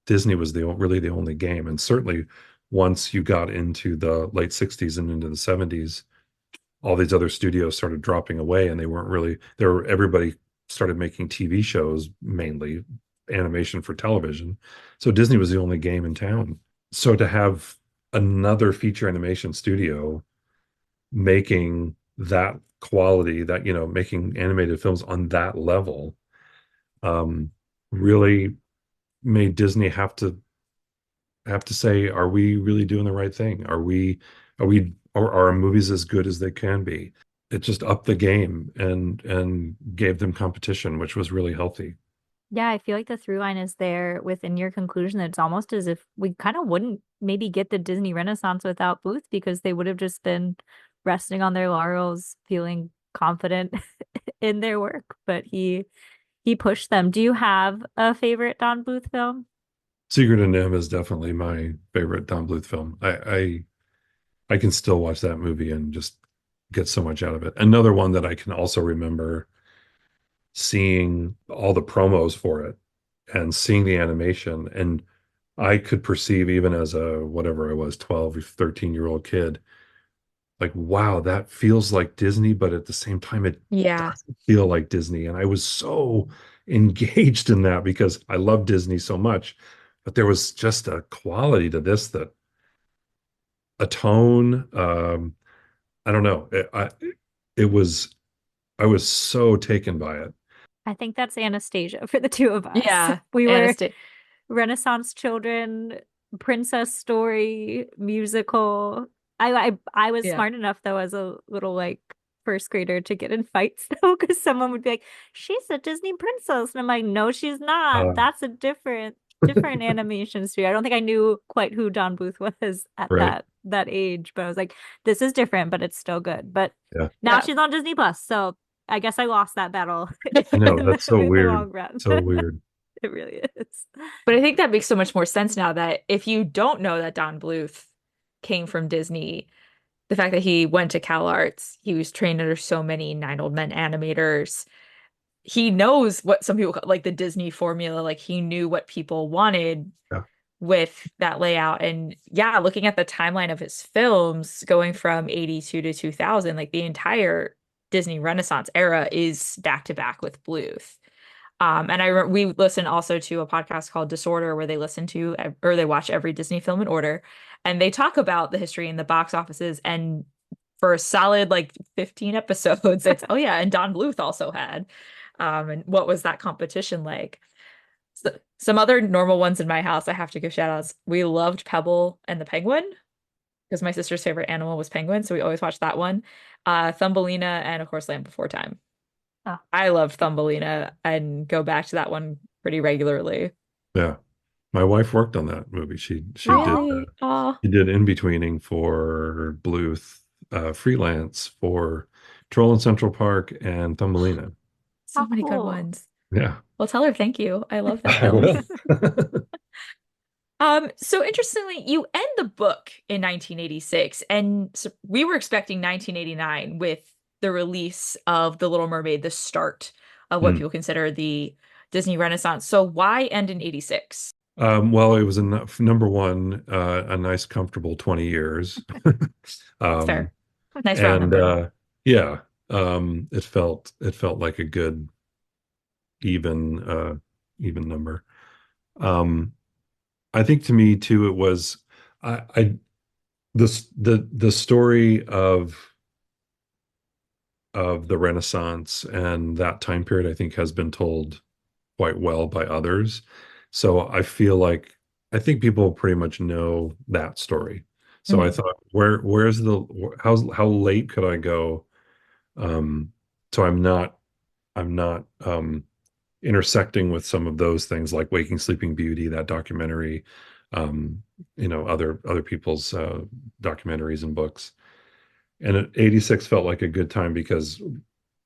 Disney was really the only game. And certainly once you got into the late 60s and into the 70s, all these other studios started dropping away, and they weren't really there. Everybody started making TV shows, mainly animation for television. So Disney was the only game in town. So to have another feature animation studio making that quality, that, making animated films on that level, really made Disney have to say, are we really doing the right thing? Are our movies as good as they can be? It just upped the game and gave them competition, which was really healthy. Yeah, I feel like the through line is there within your conclusion. It's almost as if we kind of wouldn't maybe get the Disney Renaissance without Bluth, because they would have just been resting on their laurels, feeling confident in their work. But he pushed them. Do you have a favorite Don Bluth film? Secret of Nim is definitely my favorite Don Bluth film. I can still watch that movie and just get so much out of it. Another one that I can also remember seeing all the promos for it and seeing the animation, and I could perceive, even as a whatever I was, 12 or 13-year-old kid, like, wow, that feels like Disney, but at the same time it doesn't feel like Disney. And I was so engaged in that because I love Disney so much, but there was just a quality to this, that a tone, I don't know, I was so taken by it. I think that's Anastasia for the two of us. Yeah, We were Renaissance children, princess story, musical. I was smart enough though as a little like first grader to get in fights though, because someone would be like, "She's a Disney princess," and I'm like, "No, she's not. That's a different animation studio." I don't think I knew quite who Don Bluth was at Right. that age, but I was like, "This is different, but it's still good." But Yeah. now she's on Disney Plus, so I guess I lost that battle I know, that's so in the weird. long run. So weird. It really is. But I think that makes so much more sense now, that if you don't know that Don Bluth came from Disney, the fact that he went to Cal Arts, he was trained under so many Nine Old Men animators. He knows what some people call, like, the Disney formula. Like, he knew what people wanted. Yeah. with that layout. And yeah, looking at the timeline of his films going from 82 to 2000, like the entire Disney Renaissance era is back to back with Bluth. And we listen also to a podcast called Disorder where they listen to or they watch every Disney film in order, and they talk about the history in the box offices. And for a solid like 15 episodes, it's oh yeah, and Don Bluth also had. And what was that competition like? So, some other normal ones in my house, I have to give shout outs. We loved Pebble and the Penguin because my sister's favorite animal was penguin, so we always watched that one. Thumbelina and of course Land Before Time. Oh. I loved Thumbelina and go back to that one pretty regularly. Yeah. My wife worked on that movie. She Really? did Inbetweening for Bluth, freelance for Troll in Central Park and Thumbelina. So many good cool. ones. Yeah. Well, tell her thank you. I love that I film. will. So interestingly, you end the book in 1986, and so we were expecting 1989 with the release of The Little Mermaid, the start of what people consider the Disney Renaissance. So why end in 86? Well, it was number one, a nice, comfortable 20 years. Fair. Nice round number. Yeah, it felt like a good even number. I think to me too, it was the story of the Renaissance and that time period, I think, has been told quite well by others. So I think people pretty much know that story. So I thought, where's how late could I go? So I'm not intersecting with some of those things like Waking Sleeping Beauty, that documentary, other people's documentaries and books. And 86 felt like a good time because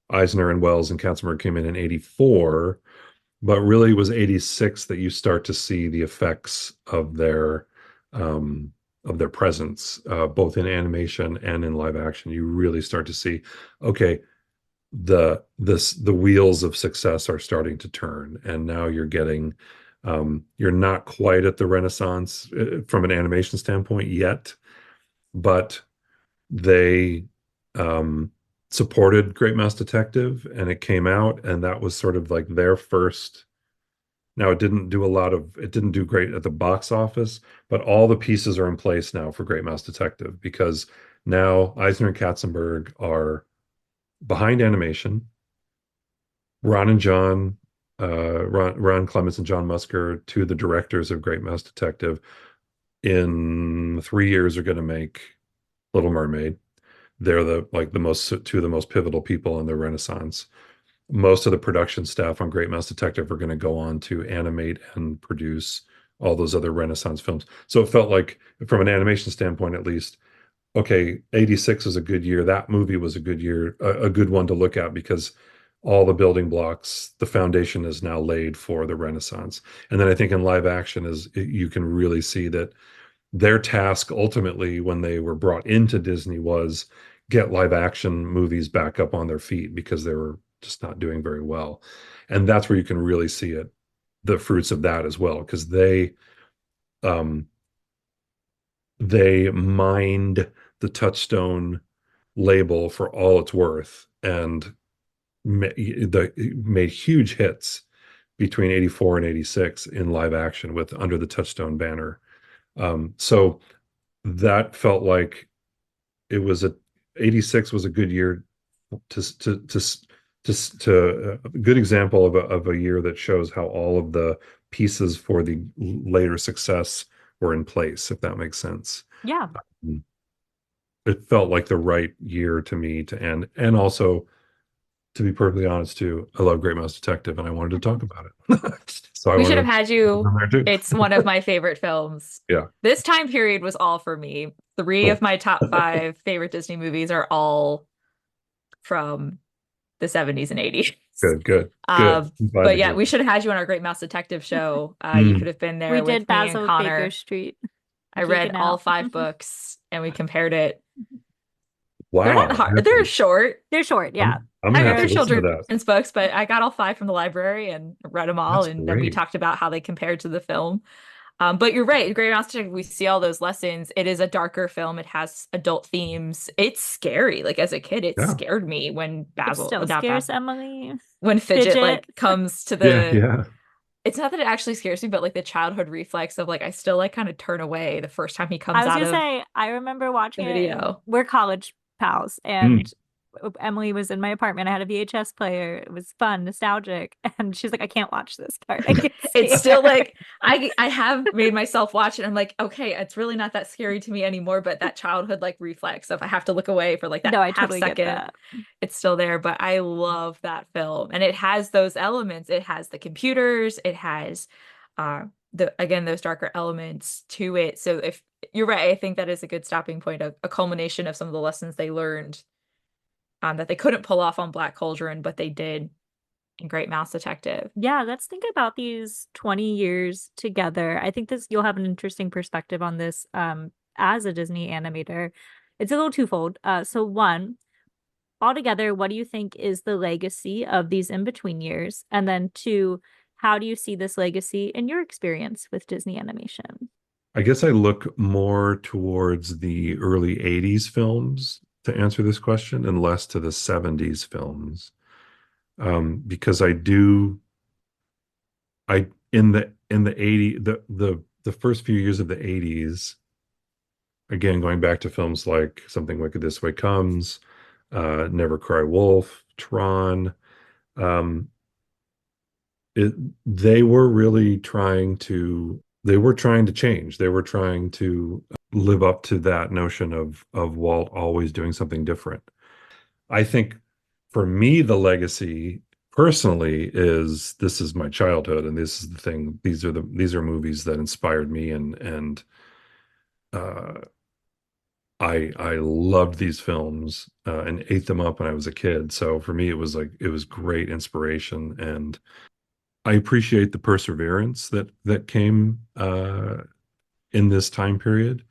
Eisner and Wells and Katzenberg came in 84, but really it was 86 that you start to see the effects of their presence, both in animation and in live action. You really start to see, okay, the wheels of success are starting to turn, and now you're getting, you're not quite at the Renaissance from an animation standpoint yet, but they supported Great Mouse Detective, and it came out, and that was sort of like their first. Now it didn't do great at the box office, but all the pieces are in place now for Great Mouse Detective because now Eisner and Katzenberg are behind animation. Ron Clements and John Musker, two of the directors of Great Mouse Detective, in 3 years are going to make Little Mermaid. They're two of the most pivotal people in the Renaissance. Most of the production staff on Great Mouse Detective are going to go on to animate and produce all those other Renaissance films. So it felt like, from an animation standpoint at least, okay, 86 is a good year. That movie was a good year, a good one to look at because all the building blocks, the foundation is now laid for the Renaissance. And then I think in live action you can really see that their task ultimately when they were brought into Disney was get live action movies back up on their feet because they were just not doing very well. And that's where you can really see it, the fruits of that as well, because they mined the Touchstone label for all it's worth and made huge hits between 84 and 86 in live action with under the Touchstone banner. So that felt like 86 was a good year to a good example of a year that shows how all of the pieces for the later success were in place, if that makes sense. Yeah. It felt like the right year to me to end. And also, to be perfectly honest too, I love Great Mouse Detective and I wanted to talk about it. So we should have had you. Too. It's one of my favorite films. Yeah. This time period was all for me. Three of my top 5 favorite Disney movies are all from the 70s and 80s. Good. But yeah, we should have had you on our Great Mouse Detective show. You could have been there. We with did me Basil and Connor. Baker Street. I read all 5 books and we compared it. Wow. They're not hard. They're short. They're short, yeah. I'm I gonna read have their to listen to children's books, but I got all 5 from the library and read them all. That's and then we great. talked about how they compared to the film. But you're right. Great Mouse Detective, we see all those lessons. It is a darker film. It has adult themes. It's scary. Like as a kid, it Yeah. scared me when It still scares Emily. when Fidget Fidget. like comes to Yeah, the. yeah. It's not that it actually scares me, but like the childhood reflex of like I still like kind of turn away the first time he I comes was out gonna of say, I remember the watching it, and video. we're college pals, and Mm. Emily was in my apartment. I had a VHS player. It was fun, nostalgic, and she's like, "I can't watch this part. I get It's still scared." like I have made myself watch it. I'm like, okay, it's really not that scary to me anymore, but that childhood like reflex of I have to look away for like that No, I half totally get second, that. it's still there. But I love that film. And it has those elements. It has the computers, it has the again those darker elements to it. So if you're right, I think that is a good stopping point, a culmination of some of the lessons they learned that they couldn't pull off on Black Cauldron, but they did in Great Mouse Detective. Yeah, let's think about these 20 years together. I think this you'll have an interesting perspective on this as a Disney animator. It's a little twofold. So one, altogether, what do you think is the legacy of these in-between years? And then two, how do you see this legacy in your experience with Disney animation? I guess I look more towards the early 80s films to answer this question and less to the 70s films. Because I in the 80 the first few years of the 80s, again going back to films like Something Wicked This Way Comes, Never Cry Wolf, Tron, um, it they were really trying to change. They were trying to live up to that notion of Walt always doing something different. I think for me, the legacy personally is this is my childhood, and this is the thing. These are movies that inspired me, and uh, I loved these films and ate them up when I was a kid. So for me, it was great inspiration, and I appreciate the perseverance that came in this time period.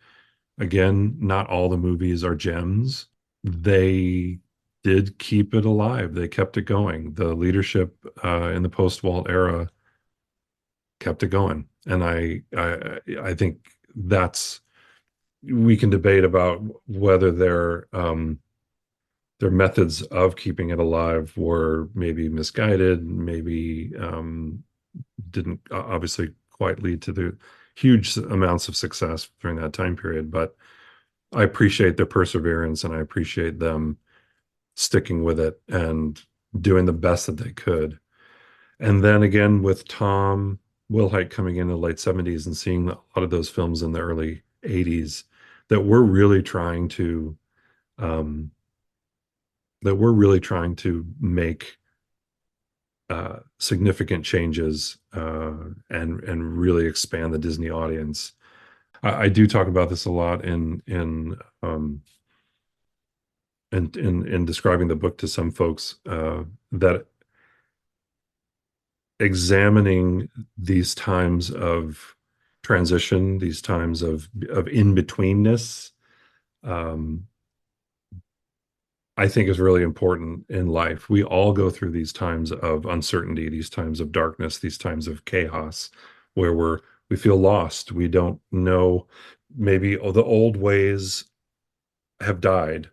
Again, not all the movies are gems. They did keep it alive. They kept it going. The leadership in the post-Walt era kept it going, and I think that's we can debate about whether their methods of keeping it alive were maybe misguided, maybe didn't obviously quite lead to the huge amounts of success during that time period. But I appreciate their perseverance and I appreciate them sticking with it and doing the best that they could. And then again, with Tom Wilhite coming in the late 70s and seeing a lot of those films in the early 80s that we're really trying to um, make significant changes and really expand the Disney audience. I do talk about this a lot in describing the book to some folks that examining these times of transition, these times of in-betweenness, um, I think is really important in life. We all go through these times of uncertainty, these times of darkness, these times of chaos, where we feel lost. We don't know, maybe the old ways have died,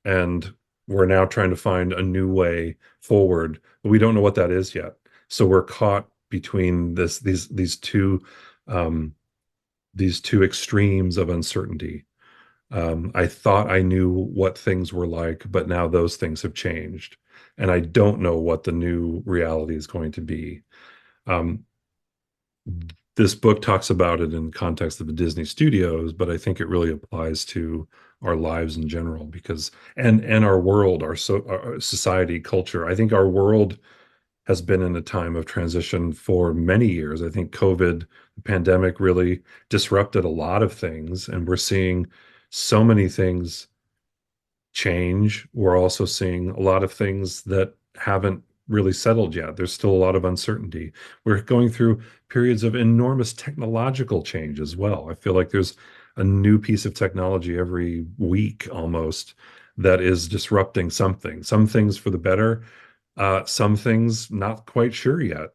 and we're now trying to find a new way forward, but we don't know what that is yet. So we're caught between um, these two extremes of uncertainty. I thought I knew what things were like, but now those things have changed, and I don't know what the new reality is going to be. Um, this book talks about it in context of the Disney Studios, but I think it really applies to our lives in general because and our world, our society, culture. I think our world has been in a time of transition for many years. I think COVID, the pandemic really disrupted a lot of things, and we're seeing so many things change. We're also seeing a lot of things that haven't really settled yet. There's still a lot of uncertainty. We're going through periods of enormous technological change as well. I feel like there's a new piece of technology every week almost that is disrupting something. Some things for the better, some things not quite sure yet.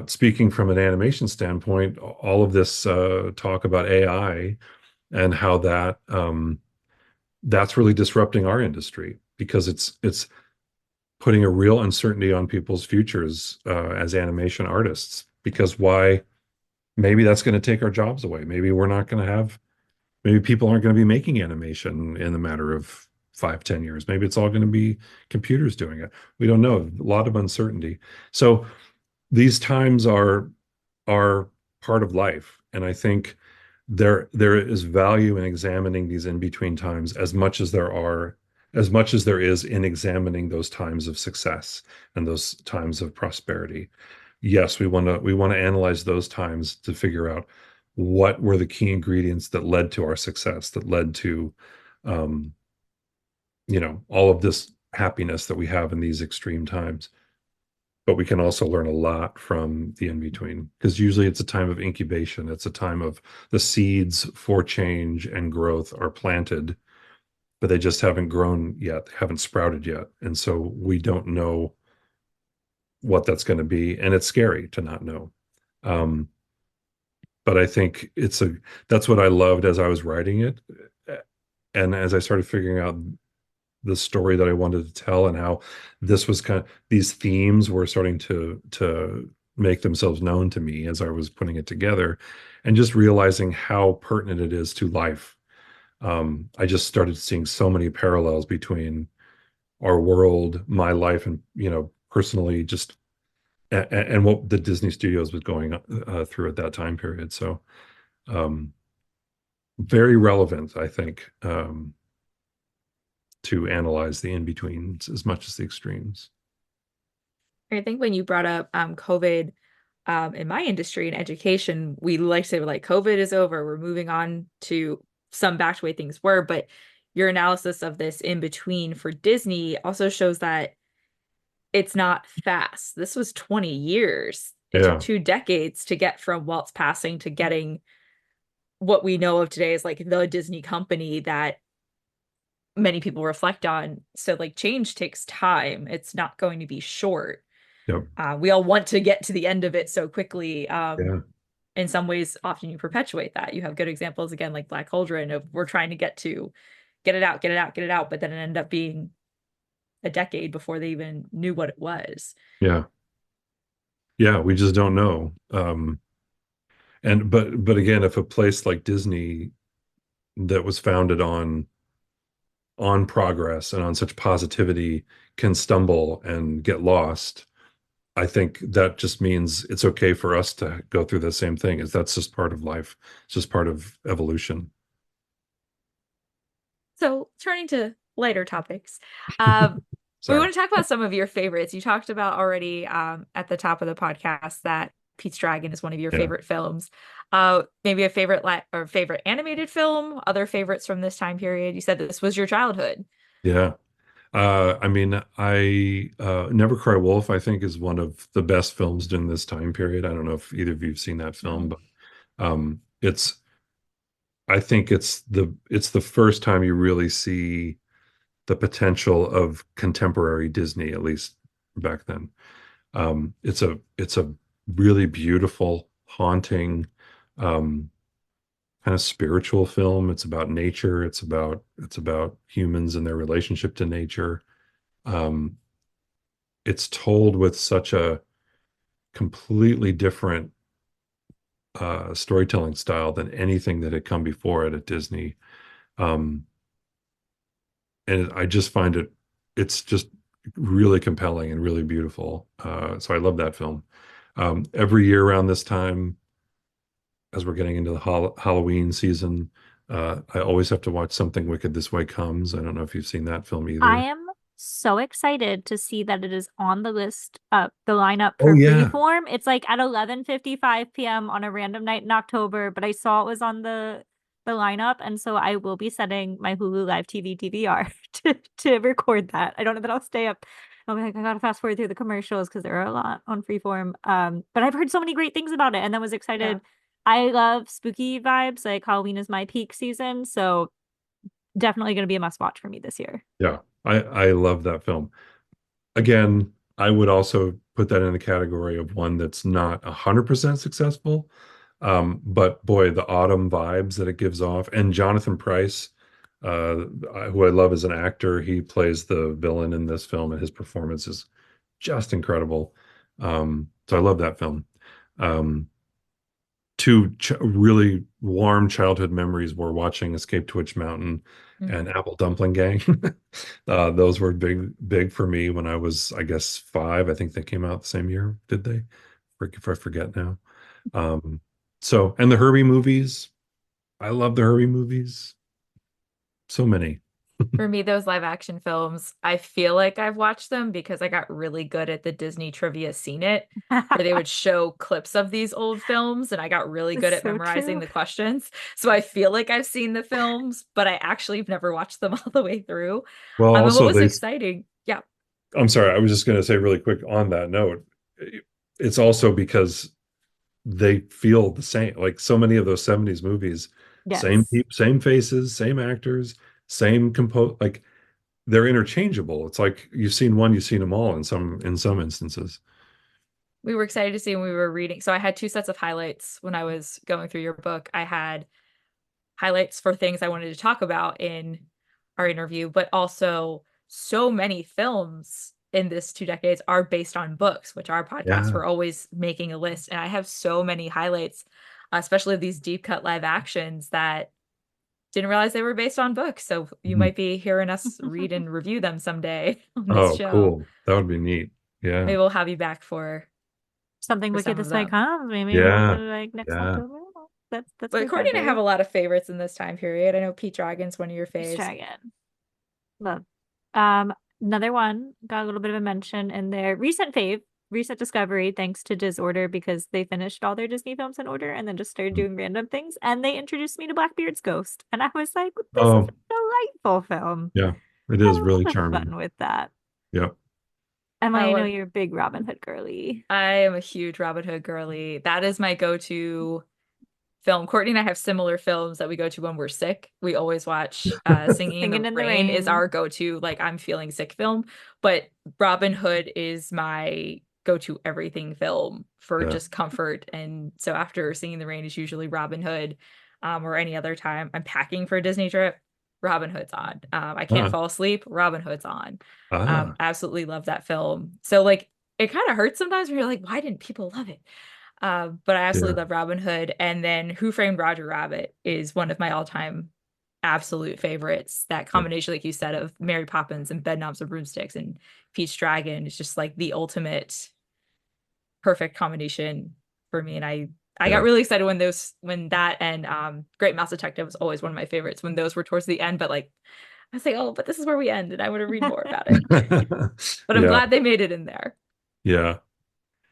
Speaking from an animation standpoint, all of this talk about AI and how that's really disrupting our industry because it's putting a real uncertainty on people's futures as animation artists. Because why? Maybe that's going to take our jobs away. Maybe we're not going to have. Maybe people aren't going to be making animation in the matter of 5, 10 years. Maybe it's all going to be computers doing it. We don't know. A lot of uncertainty. So these times are part of life, and I think there is value in examining these in between times as much as there is in examining those times of success and those times of prosperity. Yes, we want to analyze those times to figure out what were the key ingredients that led to our success, that led to um, all of this happiness that we have in these extreme times. But we can also learn a lot from the in between because usually it's a time of incubation. It's a time of the seeds for change and growth are planted, but they just haven't grown yet, they haven't sprouted yet. And so we don't know what that's going to be. And it's scary to not know. Um, but I think that's what I loved as I was writing it. And as I started figuring out the story that I wanted to tell and how this was these themes were starting to make themselves known to me as I was putting it together and just realizing how pertinent it is to life. I just started seeing so many parallels between our world, my life, and personally just and what the Disney Studios was going through at that time period. So very relevant, I think, to analyze the in-betweens as much as the extremes. I think when you brought up COVID in my industry in education, we like to say like COVID is over. We're moving on to some back to the way things were. But your analysis of this in between for Disney also shows that it's not fast. This was 20 years. It took 2 decades to get from Walt's passing to getting what we know of today as like the Disney company that many people reflect on. So like change takes time. It's not going to be short. Yep. We all want to get to the end of it so quickly. Yeah. In some ways, often you perpetuate that. You have good examples again, like Black Cauldron, of we're trying to get it out, get it out, get it out, but then it ended up being a decade before they even knew what it was. Yeah. Yeah, we just don't know. But again, if a place like Disney that was founded on progress and on such positivity can stumble and get lost, I think that just means it's okay for us to go through the same thing. That's just part of life. It's just part of evolution. So turning to lighter topics, we want to talk about some of your favorites. You talked about already at the top of the podcast that Pete's Dragon is one of your favorite films. Maybe a favorite or favorite animated film, other favorites from this time period. You said this was your childhood. Yeah. I mean, I Never Cry Wolf, I think, is one of the best films during this time period. I don't know if either of you've seen that film, but I think it's the first time you really see the potential of contemporary Disney, at least back then. It's a really beautiful, haunting, kind of spiritual film. It's about nature. It's about humans and their relationship to nature. It's told with such a completely different storytelling style than anything that had come before it at Disney. And I just find it's just really compelling and really beautiful. So I love that film. Every year around this time, as we're getting into the Halloween season, I always have to watch Something Wicked This Way Comes. I don't know if you've seen that film either. I am so excited to see that it is on the list, the lineup for Freeform. It's like at 11:55 p.m. on a random night in October, but I saw it was on the lineup, and so I will be setting my Hulu Live TV DVR to record that. I don't know that I'll stay up. I'll be like, I gotta fast forward through the commercials because there are a lot on Freeform. But I've heard so many great things about it, and then was excited. Yeah. I love spooky vibes. Like Halloween is my peak season, so definitely going to be a must watch for me this year. Yeah, I love that film. Again, I would also put that in the category of one that's not 100% successful. But boy, the autumn vibes that it gives off, and Jonathan Pryce, who I love as an actor, he plays the villain in this film, and his performance is just incredible. So I love that film. Um, two really warm childhood memories were watching Escape to Witch Mountain and Apple Dumpling Gang. Those were big for me when I was, I guess, 5. I think they came out the same year, did they? If I forget now. And the Herbie movies. I love the Herbie movies. So many. For me, those live action films, I feel like I've watched them because I got really good at the Disney Trivia Scene It, where they would show clips of these old films, and I got really good at So memorizing true. the questions. So I feel like I've seen the films, but I actually have never watched them all the way through. Well, And what also was exciting, yeah. I'm sorry, I was just going to say really quick on that note, it's also because they feel the same. Like so many of those 70s movies, same Yes. people, same faces, same actors, same like they're interchangeable. It's like you've seen one, you've seen them all in some instances. We were excited to see when we were reading. So I had 2 sets of highlights when I was going through your book. I had highlights for things I wanted to talk about in our interview, but also so many films in this 2 decades are based on books, which our podcast, Yeah. we're always making a list. And I have so many highlights, especially these deep cut live actions that didn't realize they were based on books. So you Mhm. might be hearing us read and review them someday on this Oh, show. cool. That would be neat. Yeah. Maybe we'll have you back for Something wicked some of this way them. comes. Maybe we'll do Yeah. it like next Yeah. October. That's But my Courtney and I have pleasure. a lot of favorites in this time period. I know Pete Dragon's one of your Peace faves. Dragon. Love. Another one got a little bit of a mention in their recent discovery, thanks to Disorder, because they finished all their Disney films in order and then just started doing random things. And they introduced me to Blackbeard's Ghost. And I was like, this is Oh, a delightful film. yeah. It I is had a really lot of charming. fun with that. Yep. Emily, I know Well, you're a big Robin Hood girly. I am a huge Robin Hood girly. That is my go-to film. Courtney and I have similar films that we go to when we're sick. We always watch Singing in Singing the in the Rain is Rain. our go-to, like I'm feeling sick film. But Robin Hood is my go-to everything film for Yeah. just comfort. And so after Singing in the Rain is usually Robin Hood, or any other time I'm packing for a Disney trip, Robin Hood's on. I can't Ah. fall asleep, Robin Hood's on. Ah. Absolutely love that film. So like it kind of hurts sometimes when you're like, why didn't people love it? But I Yeah. absolutely love Robin Hood. And then Who Framed Roger Rabbit is one of my all-time absolute favorites. That Yeah. combination, like you said, of Mary Poppins and Bedknobs and Broomsticks and Pete's Dragon is just like the ultimate perfect combination for me. And I got Yeah. really excited when that and Great Mouse Detective was always one of my favorites when those were towards the end, but like I was like, oh, but this is where we end, and I want to read more about it. But I'm Yeah. glad they made it in there. Yeah.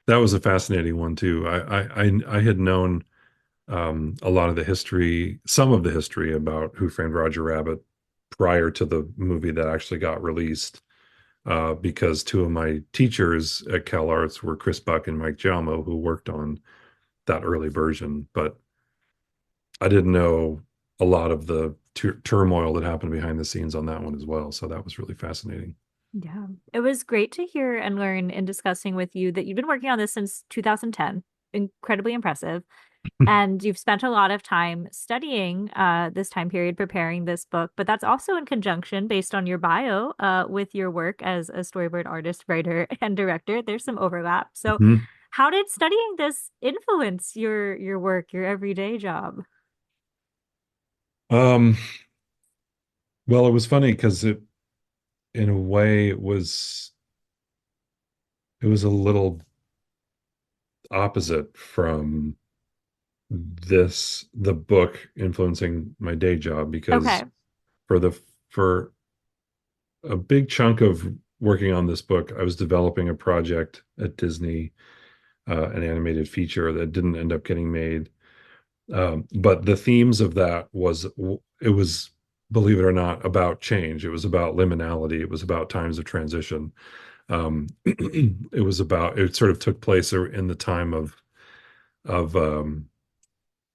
That was a fascinating one too. I had known a lot of the history, some of the history about Who Framed Roger Rabbit prior to the movie that actually got released, because 2 of my teachers at Cal Arts were Chris Buck and Mike Giamo, who worked on that early version. But I didn't know a lot of the turmoil that happened behind the scenes on that one as well. So that was really fascinating. Yeah. It was great to hear and learn in discussing with you that you've been working on this since 2010. Incredibly impressive. And you've spent a lot of time studying this time period, preparing this book, but that's also in conjunction, based on your bio, with your work as a storyboard artist, writer, and director. There's some overlap. So Mhm. how did studying this influence your work, your everyday job? Um, well, it was funny because in a way, it was a little opposite from the book influencing my day job, because Okay. for a big chunk of working on this book, I was developing a project at Disney, an animated feature that didn't end up getting made. But the themes of that it was, believe it or not, about change. It was about liminality. It was about times of transition. It sort of took place in the time of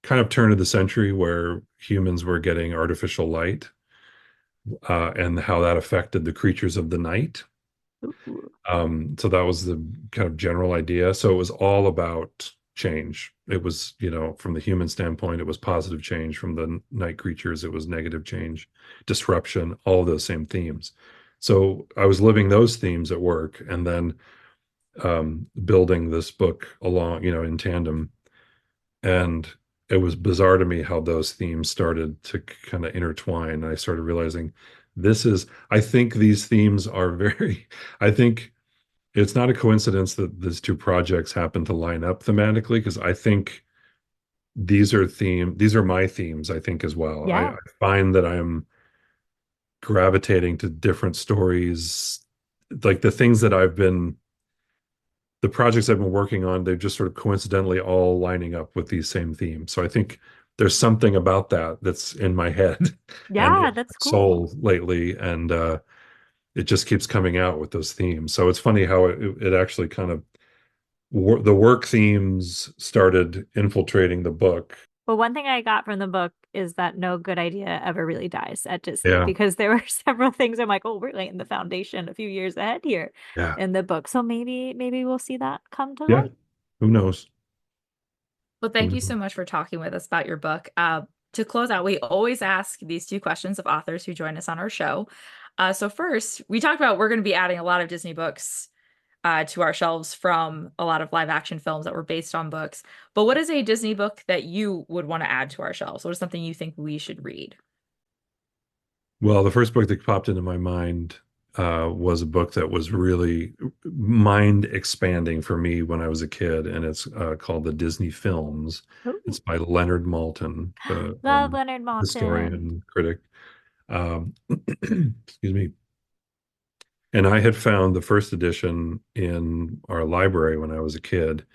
kind of turn of the century where humans were getting artificial light, and how that affected the creatures of the night. Ooh. So that was the kind of general idea. So it was all about change. It was, from the human standpoint, it was positive change. From the night creatures, it was negative change, disruption, all those same themes. So I was living those themes at work, and then building this book along, in tandem. And it was bizarre to me how those themes started to kind of intertwine. And I started realizing I think these themes are I think it's not a coincidence that these two projects happen to line up thematically, because I think these are my themes, I think, as well. I Yeah. find that I'm gravitating to different stories, like the projects I've been working on, they're just sort of coincidentally all lining up with these same themes. So I think there's something about that that's in my head and in Yeah, my that's cool. soul lately. And it just keeps coming out with those themes. So it's funny how it actually kind of the work themes started infiltrating the book. Well, one thing I got from the book is that no good idea ever really dies at Disney, Yeah. because there were several things I'm like, oh, we're laying the foundation a few years ahead here Yeah. in the book. So maybe we'll see that come to Yeah. light. Who knows? Well, Who thank you knows? so much for talking with us about your book. To close out, we always ask these two questions of authors who join us on our show. So first, we talked about we're going to be adding a lot of Disney books to our shelves from a lot of live action films that were based on books. But what is a Disney book that you would want to add to our shelves? What is something you think we should read? Well, the first book that popped into my mind was a book that was really mind expanding for me when I was a kid, and it's called The Disney Films. Ooh. It's by Leonard Maltin, the Love Leonard Maltin. historian critic. Um, excuse me. And I had found the first edition in our library when I was a kid,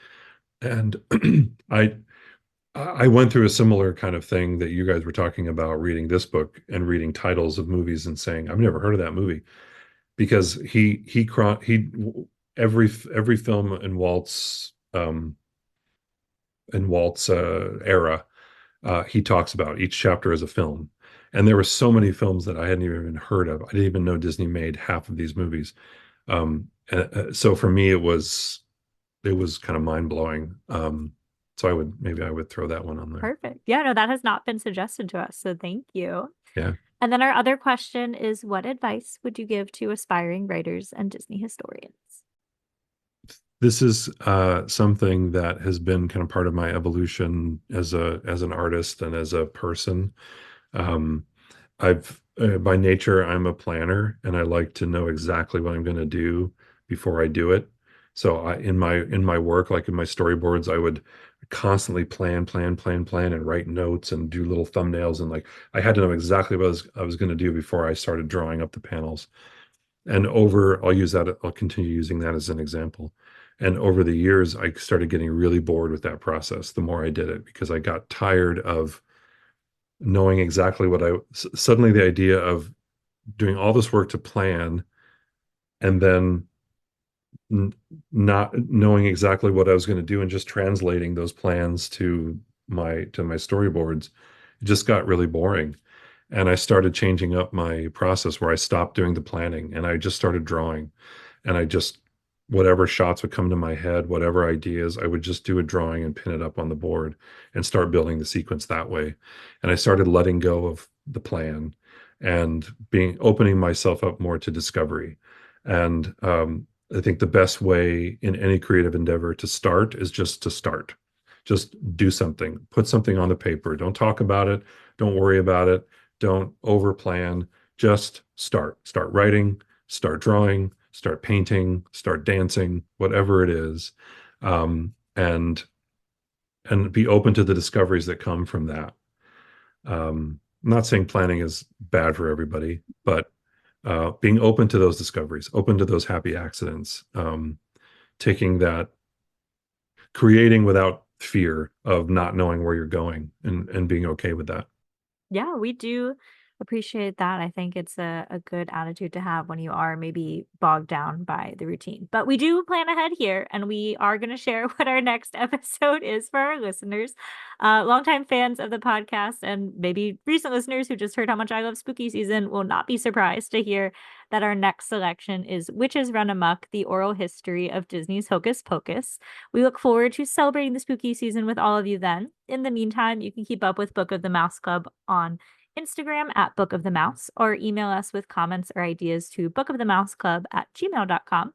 and I I went through a similar kind of thing that you guys were talking about, reading this book and reading titles of movies and saying, I've never heard of that movie, because every film in Walt's era, he talks about each chapter as a film. And there were so many films that I hadn't even heard of. I didn't even know Disney made half of these movies. So for me, it was kind of mind blowing. So maybe I would throw that one on there. Perfect. Yeah, no, that has not been suggested to us. So thank you. Yeah. And then our other question is, what advice would you give to aspiring writers and Disney historians? This is something that has been kind of part of my evolution as an artist and as a person. Um, I've by nature, I'm a planner, and I like to know exactly what I'm going to do before I do it. So in my work, like in my storyboards, I would constantly plan, and write notes and do little thumbnails, and like I had to know exactly what I was going to do before I started drawing up the panels. And I'll continue using that as an example. And over the years, I started getting really bored with that process the more I did it, because I got tired of knowing exactly suddenly the idea of doing all this work to plan and then not knowing exactly what I was going to do and just translating those plans to my storyboards, it just got really boring. And I started changing up my process, where I stopped doing the planning and I just started drawing. And whatever shots would come to my head, whatever ideas, I would just do a drawing and pin it up on the board and start building the sequence that way. And I started letting go of the plan and opening myself up more to discovery. And I think the best way in any creative endeavor to start is just to start. Just do something, put something on the paper. Don't talk about it. Don't worry about it. Don't over plan. Just start. Start writing, start drawing, start painting, start dancing, whatever it is. And be open to the discoveries that come from that. I'm not saying planning is bad for everybody, but being open to those discoveries, open to those happy accidents, taking that, creating without fear of not knowing where you're going, and being okay with that. Yeah, we do Appreciate that. I think it's a good attitude to have when you are maybe bogged down by the routine. But we do plan ahead here, and we are going to share what our next episode is for our listeners. Longtime fans of the podcast and maybe recent listeners who just heard how much I love spooky season will not be surprised to hear that our next selection is Witches Run Amok, the oral history of Disney's Hocus Pocus. We look forward to celebrating the spooky season with all of you then. In the meantime, you can keep up with Book of the Mouse Club on Instagram at Book of the Mouse, or email us with comments or ideas to bookofthemouseclub@gmail.com.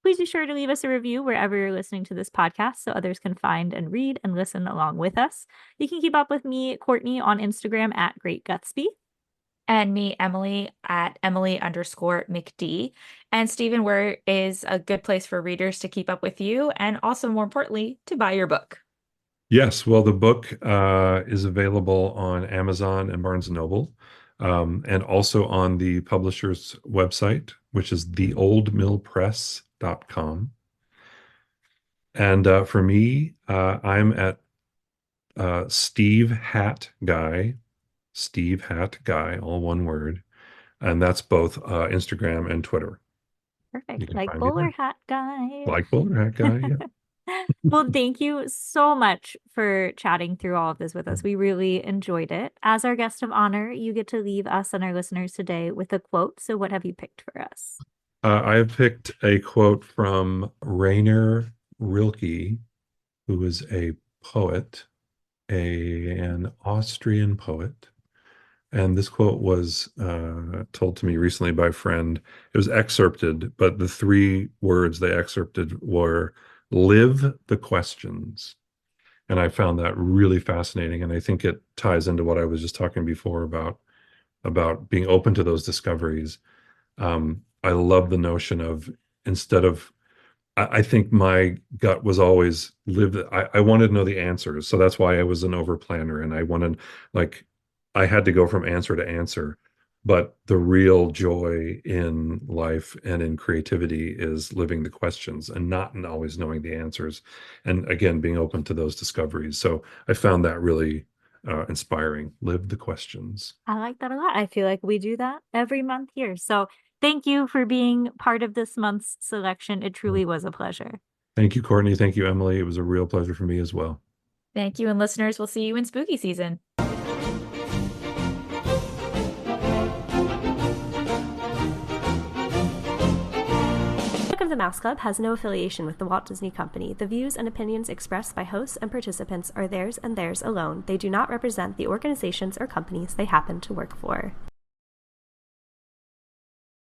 Please be sure to leave us a review wherever you're listening to this podcast so others can find and read and listen along with us. You can keep up with me, Courtney, on Instagram at Great Gutsby. And me, Emily, at Emily_McD. And Stephen, where is a good place for readers to keep up with you and also, more importantly, to buy your book? Yes, well, the book is available on Amazon and Barnes & Noble, and also on the publisher's website, which is theoldmillpress.com. And for me, I'm at Steve Hat Guy, all one word, and that's both Instagram and Twitter. Perfect. Like bowler hat guy. Like bowler hat guy, yeah. Well, thank you so much for chatting through all of this with us. We really enjoyed it. As our guest of honor, you get to leave us and our listeners today with a quote. So what have you picked for us? I have picked a quote from Rainer Rilke, who is a poet, an Austrian poet. And this quote was told to me recently by a friend. It was excerpted, but the three words they excerpted were "live the questions." And I found that really fascinating. And I think it ties into what I was just talking before about being open to those discoveries. I love the notion of, instead of, I think my gut was always I wanted to know the answers. So that's why I was an over planner, and I wanted, like, I had to go from answer to answer. But the real joy in life and in creativity is living the questions and not always knowing the answers. And again, being open to those discoveries. So I found that really inspiring. Live the questions. I like that a lot. I feel like we do that every month here. So thank you for being part of this month's selection. It truly was a pleasure. Thank you, Courtney. Thank you, Emily. It was a real pleasure for me as well. Thank you. And listeners, we'll see you in spooky season. Book of the Mouse Club has no affiliation with the Walt Disney Company. The views and opinions expressed by hosts and participants are theirs and theirs alone. They do not represent the organizations or companies they happen to work for.